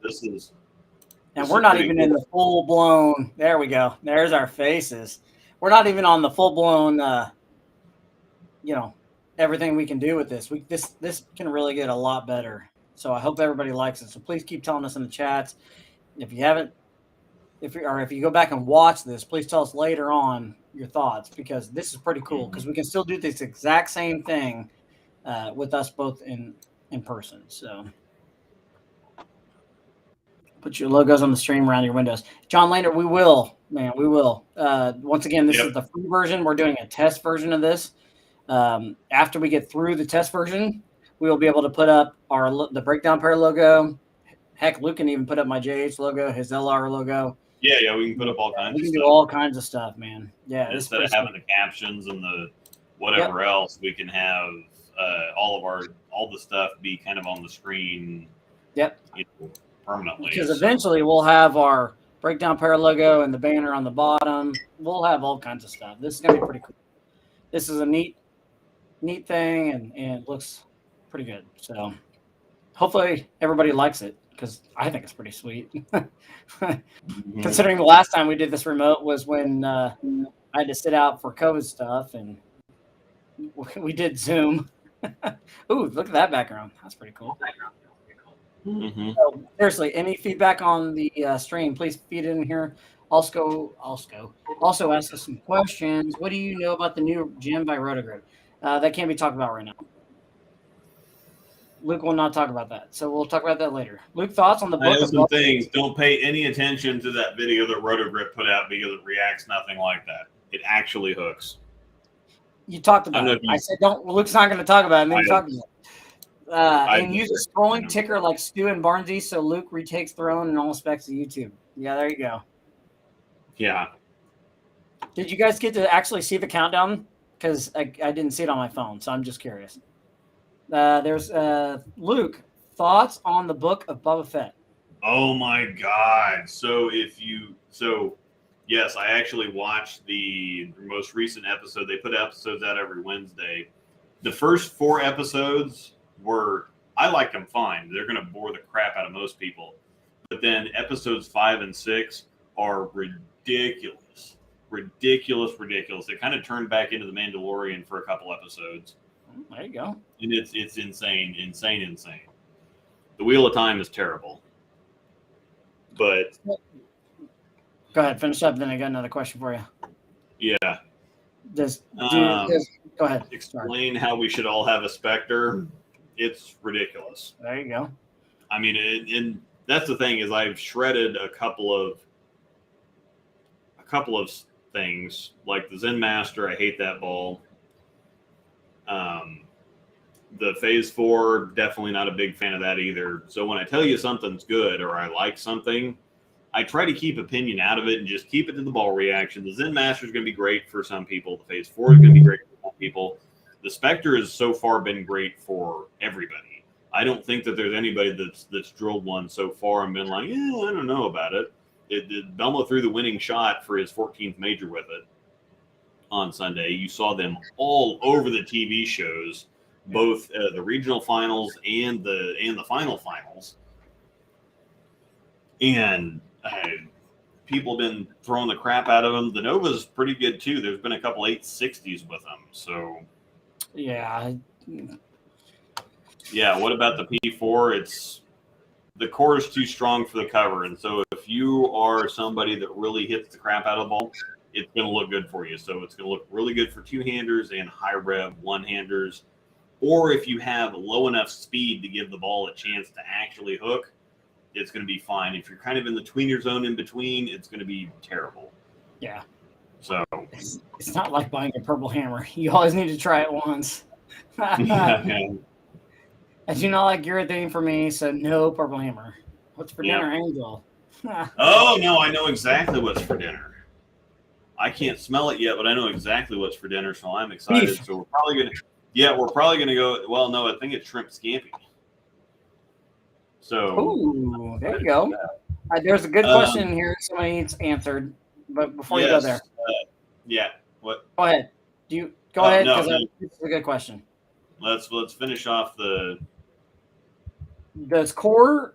And we're not even in the full blown. There we go. There's our faces. We're not even on the full blown. Everything we can do with this. This can really get a lot better. So I hope everybody likes it. So please keep telling us in the chats. If you haven't, if you go back and watch this, please tell us later on your thoughts because this is pretty cool because we can still do this exact same thing. With us both in person. So put your logos on the stream around your windows. John Lander, we will. Once again, this is the free version. We're doing a test version of this. After we get through the test version, we will be able to put up the breakdown pair logo. Heck, Luke can even put up my JH logo, his LR logo. Yeah, we can put up all kinds of stuff. We can do all kinds of stuff, man. Yeah. Instead of having the captions and the whatever else, we can have all the stuff be kind of on the screen. Yep. Permanently. Because eventually we'll have our breakdown pair logo and the banner on the bottom. We'll have all kinds of stuff. This is gonna be pretty cool. This is a neat thing and it looks pretty good. So hopefully everybody likes it because I think it's pretty sweet. Considering the last time we did this remote was when I had to sit out for COVID stuff and we did Zoom. Ooh, look at that background. That's pretty cool. Mm-hmm. So, seriously, any feedback on the stream, please feed it in here. Also ask us some questions. What do you know about the new gym by Rotogrip? That can't be talked about right now. Luke will not talk about that. So we'll talk about that later. Luke, thoughts on the book? I know some things. Don't pay any attention to that video that Rotogrip put out because it reacts nothing like that. It actually hooks. You talked about it. I said, don't. Luke's not going to talk about it. And then you talked about it. And use a scrolling ticker like Stu and Barnesy so Luke retakes throne and all specs of YouTube. Yeah, there you go. Yeah. Did you guys get to actually see the countdown? Because I didn't see it on my phone, so I'm just curious. There's Luke, thoughts on the book of Boba Fett? Oh my God. So yes, I actually watched the most recent episode. They put episodes out every Wednesday. The first 4 episodes I liked them fine. They're going to bore the crap out of most people. But then episodes 5 and 6 are ridiculous. Ridiculous. They kind of turned back into The Mandalorian for a couple episodes. There you go. And it's insane. The Wheel of Time is terrible. But go ahead, finish up. Then I got another question for you. Yeah. Go ahead. Explain how we should all have a Spectre. It's ridiculous. There you go. I mean, and that's the thing is I've shredded a couple of things like the Zen Master. I hate that ball. The Phase 4, definitely not a big fan of that either. So when I tell you something's good or I like something, I try to keep opinion out of it and just keep it to the ball reaction. The Zen Master is going to be great for some people. The Phase 4 is going to be great for some people. The Spectre has so far been great for everybody. I don't think that there's anybody that's drilled one so far and been like, yeah, I don't know about it. Belmo threw the winning shot for his 14th major with it on Sunday. You saw them all over the TV shows, both the regional finals and the final finals. And people have been throwing the crap out of them. The Nova's pretty good too. There's been a couple 860s with them. So yeah. What about the P4? The core is too strong for the cover. And so if you are somebody that really hits the crap out of the ball, it's going to look good for you. So it's going to look really good for 2-handers and high rev 1-handers. Or if you have low enough speed to give the ball a chance to actually hook, it's going to be fine. If you're kind of in the tweener zone in between, it's going to be terrible. Yeah. So it's not like buying a purple hammer. You always need to try it once. Yeah. I do not like urethane for me, so no purple hammer. What's for dinner, Angel? Oh, no, I know exactly what's for dinner. I can't smell it yet, but I know exactly what's for dinner, so I'm excited. Beef. So we're probably going to go, well, no, I think it's shrimp scampi. So, ooh, there you go. There's a good question here somebody needs answered, but before you go there. What? Go ahead. Go ahead, because no. this is a good question. Let's finish off the. Does core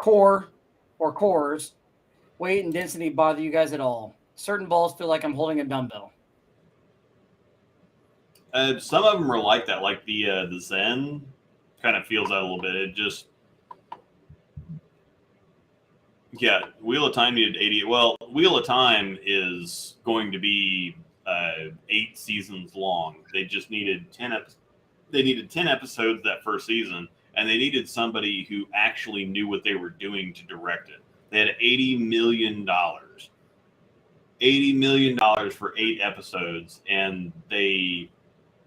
or cores weight and density bother you guys at all? Certain balls feel like I'm holding a dumbbell. Some of them are like that, like the Zen kind of feels that a little bit. It just. Yeah, Wheel of Time needed 80. Well, Wheel of Time is going to be 8 seasons long. They just needed 10 episodes. They needed 10 episodes that first season, and they needed somebody who actually knew what they were doing to direct it. They had $80 million. $80 million for 8 episodes, and they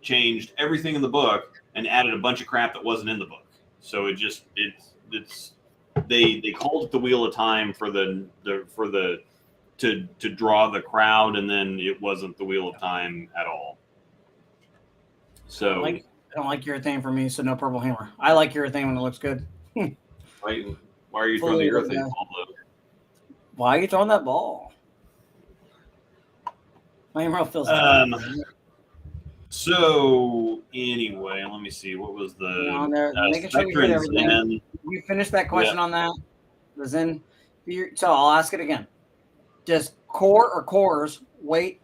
changed everything in the book and added a bunch of crap that wasn't in the book. So they called it the Wheel of Time to draw the crowd, and then it wasn't the Wheel of Time at all. So I don't like urethane for me, so no purple hammer. I like urethane when it looks good. Why are you throwing the urethane ball, though? Why are you throwing that ball? My hammer feels So anyway, let me see. What was the making sure you hit everything. You finished that question on that? The Zen. So I'll ask it again. Does core or cores weight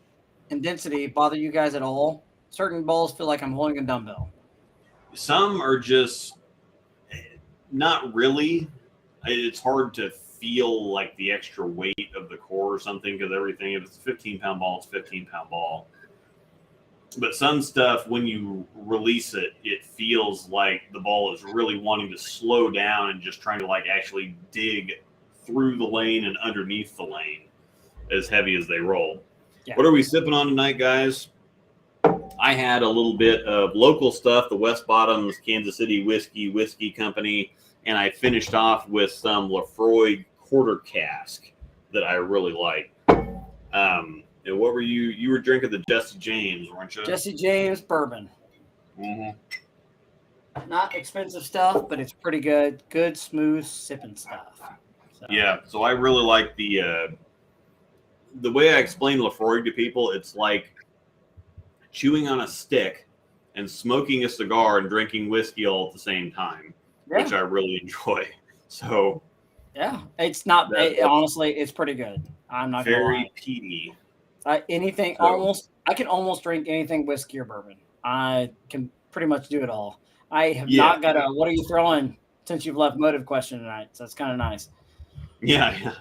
and density bother you guys at all? Certain balls feel like I'm holding a dumbbell. Some are just not really. It's hard to feel like the extra weight of the core or something because everything, if it's a 15-pound ball, it's a 15-pound ball. But some stuff, when you release it, it feels like the ball is really wanting to slow down and just trying to like actually dig through the lane and underneath the lane as heavy as they roll. Yeah. What are we sipping on tonight, guys? I had a little bit of local stuff, the West Bottoms Kansas City Whiskey Company, and I finished off with some Lefroy quarter cask that I really like. And what were you? You were drinking the Jesse James, weren't you? Jesse James bourbon. Mm-hmm. Not expensive stuff, but it's pretty good. Good, smooth sipping stuff. So. Yeah. So I really like the way I explain Lefroy to people. It's like chewing on a stick and smoking a cigar and drinking whiskey all at the same time, which I really enjoy. So. Yeah, it's not. Honestly, it's pretty good. I'm not gonna lie. Very peaty. Anything I can almost drink anything whiskey or bourbon. I can pretty much do it all. I have not got a what are you throwing since you've left motive question tonight. So it's kind of nice. Yeah.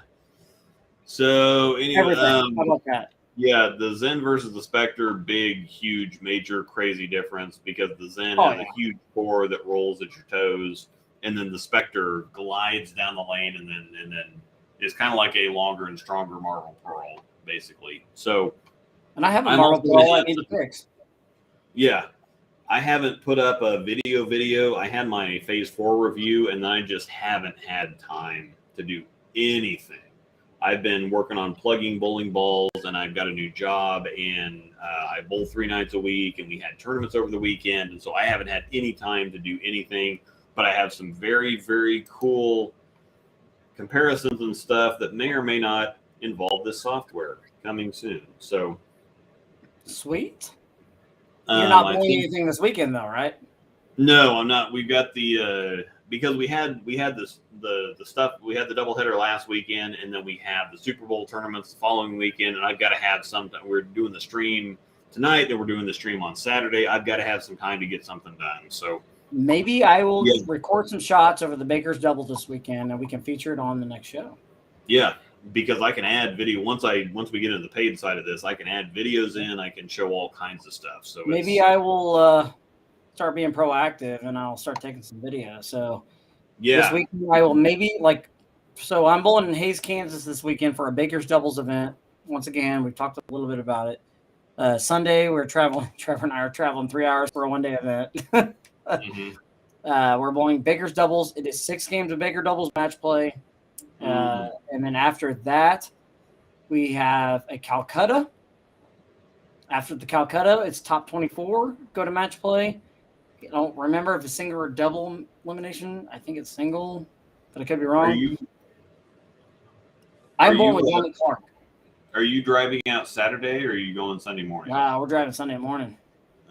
So anyway, how about that? Yeah, the Zen versus the Spectre, big, huge, major, crazy difference because the Zen has a huge core that rolls at your toes, and then the Spectre glides down the lane and then is kind of like a longer and stronger Marble Pearl, basically. So, and I have a Marble Pearl I need to fix. Yeah, I haven't put up a video. I had my Phase 4 review, and I just haven't had time to do anything. I've been working on plugging bowling balls, and I've got a new job, and I bowl 3 nights a week, and we had tournaments over the weekend, and so I haven't had any time to do anything, but I have some very, very cool comparisons and stuff that may or may not involve this software coming soon. So sweet. You're not doing anything this weekend though, right? No, I'm not. We've got the because we had this the stuff. We had the doubleheader last weekend, and then we have the Super Bowl tournaments the following weekend, and I've got to have some. We're doing the stream tonight, and we're doing the stream on Saturday. I've got to have some time to get something done. So maybe I will record some shots over the Baker's Doubles this weekend, and we can feature it on the next show. Yeah, because I can add video once we get into the paid side of this. I can add videos in. I can show all kinds of stuff. So maybe I will start being proactive, and I'll start taking some video. So this weekend I will maybe so I'm bowling in Hays, Kansas this weekend for a Baker's Doubles event. Once again, we've talked a little bit about it. Sunday we're traveling. Trevor and I are traveling 3 hours for a one-day event. We're bowling Baker's Doubles. It is 6 games of Baker Doubles match play. And then after that, we have a Calcutta. After the Calcutta, it's top 24. Go to match play. I don't remember if it's single or double elimination. I think it's single, but I could be wrong. I'm bowling with Johnny Clark. Are you driving out Saturday or are you going Sunday morning? Nah, we're driving Sunday morning.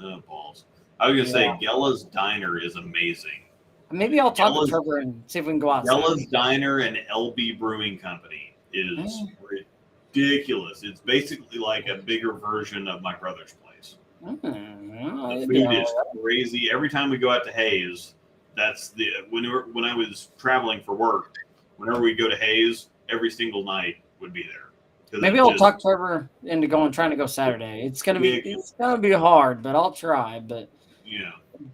Oh, balls. I was going to say, Gella's Diner is amazing. Maybe I'll talk to Trevor and see if we can go out. Gella's Diner and LB Brewing Company is ridiculous. It's basically like a bigger version of my brother's place. The food is crazy. Every time we go out to Hays, that's when I was traveling for work, whenever we go to Hays, every single night would be there. Maybe I'll talk Trevor into trying to go Saturday. It's gonna be hard, but I'll try. But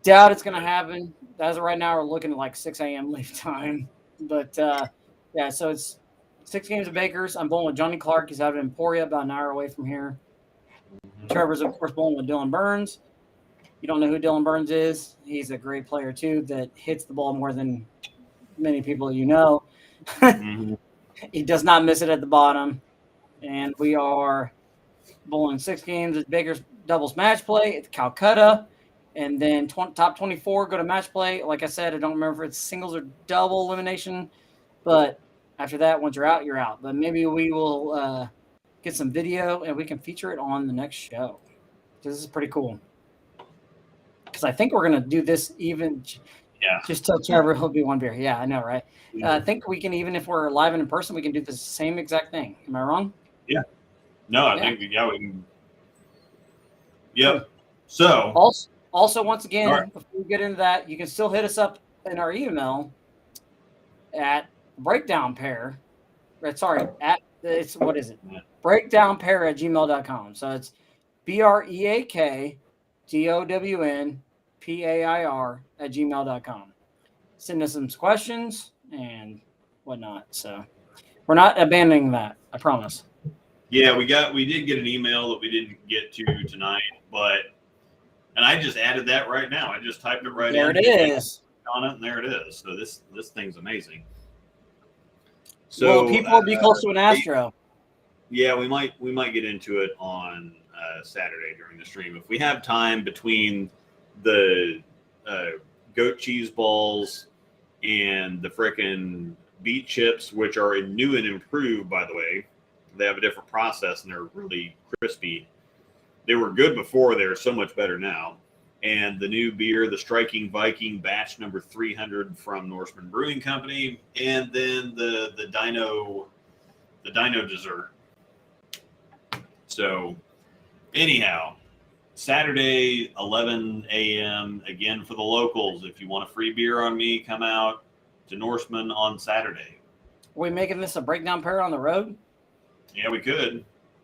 doubt it's gonna happen. As of right now, we're looking at 6 a.m. leave time. But so it's 6 games of Bakers. I'm bowling with Johnny Clark. He's out of Emporia, about an hour away from here. Trevor's, of course, bowling with Dylan Burns. You don't know who Dylan Burns is. He's a great player, too, that hits the ball more than many people you know. He does not miss it at the bottom. And we are bowling 6 games at Baker's Doubles match play at Calcutta. And then top 24 go to match play. Like I said, I don't remember if it's singles or double elimination. But after that, once you're out, you're out. But maybe we will get some video and we can feature it on the next show. This is pretty cool. Because I think we're going to do this even. Yeah. Just tell Trevor he'll be one beer. Yeah, I know, right? I think we can, even if we're live and in person, we can do the same exact thing. Am I wrong? Yeah. No, I think, we can. Yep. So. Also, once again, before we get into that, you can still hit us up in our email at breakdownpair. What is it? Breakdownpair@gmail.com. So it's breakdownpair@gmail.com. Send us some questions and whatnot. So we're not abandoning that. I promise. Yeah, we did get an email that we didn't get to tonight, but And I just added that right now. I just typed it right there in. There it is. On it, and there it is. So this thing's amazing. So well, people will be close to an Astro. Yeah, we might get into it on Saturday during the stream if we have time between the goat cheese balls and the frickin' beet chips, which are new and improved, by the way. They have a different process and they're really crispy. They were good before. They're so much better now. And the new beer, the Striking Viking batch number 300 from Norseman Brewing Company, and then the Dino dessert. So, anyhow, Saturday, 11 a.m. again for the locals. If you want a free beer on me, come out to Norseman on Saturday. Are we making this a breakdown pair on the road? Yeah, we could.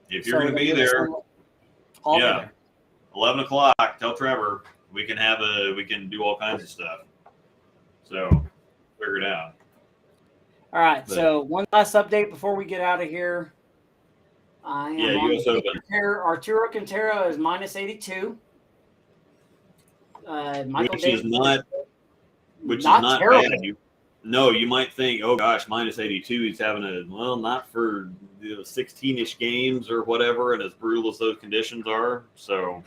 If you're going to be there, yeah. 11 o'clock, tell Trevor we can do all kinds of stuff. So figure it out. All right. So one last update before we get out of here. US Open. Arturo Quintero is minus 82. Which is not terrible. Bad. You might think, oh gosh, minus 82. He's having not for 16-ish games or whatever, and as brutal as those conditions are. So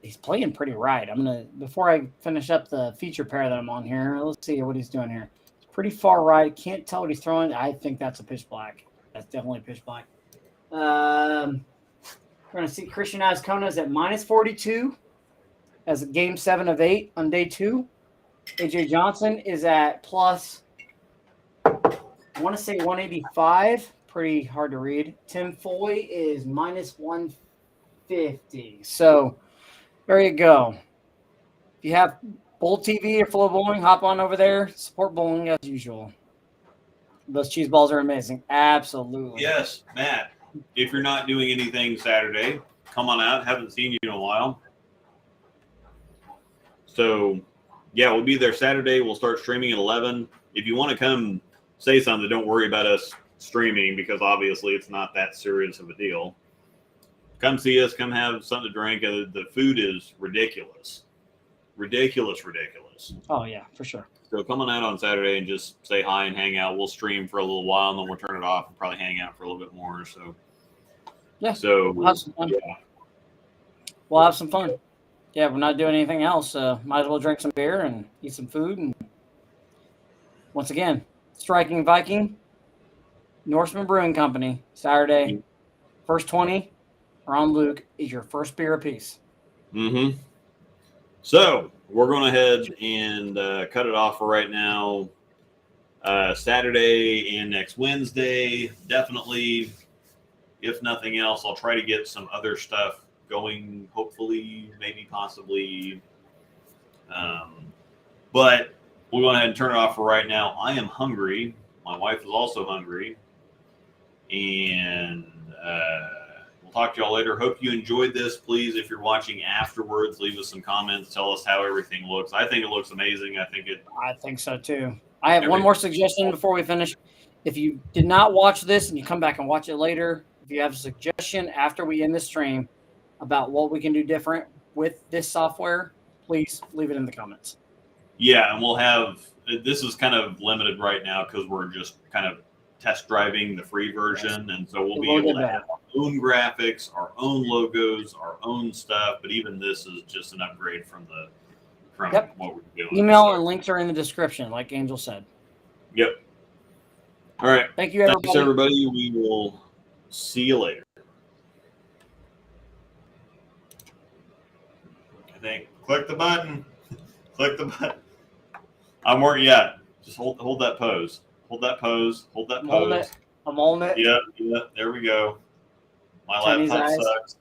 he's playing pretty right. Before I finish up the feature pair that I'm on here, let's see what he's doing here. It's pretty far right. Can't tell what he's throwing. I think that's a pitch black. That's definitely a pitch black. We're going to see Christian Azcona's at minus 42 as a game 7 of 8 on day 2. AJ Johnson is at plus, I want to say 185. Pretty hard to read. Tim Foy is minus 150. So there you go. If you have Bowl TV or Flow Bowling, hop on over there. Support bowling as usual. Those cheese balls are amazing. Absolutely. Yes, Matt. If you're not doing anything Saturday, come on out. Haven't seen you in a while. So, yeah, we'll be there Saturday. We'll start streaming at 11. If you want to come say something, don't worry about us streaming because obviously it's not that serious of a deal. Come see us. Come have something to drink. The food is ridiculous. Ridiculous. Oh, yeah, for sure. So come on out on Saturday and just say hi and hang out. We'll stream for a little while and then we'll turn it off and probably hang out for a little bit more. So, yeah. So we'll have some fun. Yeah. We'll have some fun. Yeah, we're not doing anything else. Might as well drink some beer and eat some food. And once again, Striking Viking, Norseman Brewing Company, Saturday, first 20 around Luke is your first beer apiece. Mm-hmm. So we're going to head and cut it off for right now. Saturday and next Wednesday, definitely. If nothing else, I'll try to get some other stuff going, hopefully, maybe, possibly. But we'll go ahead and turn it off for right now. I am hungry. My wife is also hungry. And we'll talk to y'all later. Hope you enjoyed this. Please, if you're watching afterwards, leave us some comments. Tell us how everything looks. I think it looks amazing. I think so, too. I have one more suggestion before we finish. If you did not watch this and you come back and watch it later, if you have a suggestion after we end the stream about what we can do different with this software, please leave it in the comments. Yeah, and we'll have – this is kind of limited right now because we're just kind of test driving the free version, and so we'll be able to have our own graphics, our own logos, our own stuff, but even this is just an upgrade from what we're doing. Email and links are in the description, like Angel said. Yep. All right. Thank you, everybody. Thanks, everybody. We will see you later. I think. Click the button. Click the button. I'm working. Yeah. Just hold that pose. Hold that pose. Hold that pose. I'm holding it. Yep. There we go. My laptop sucks.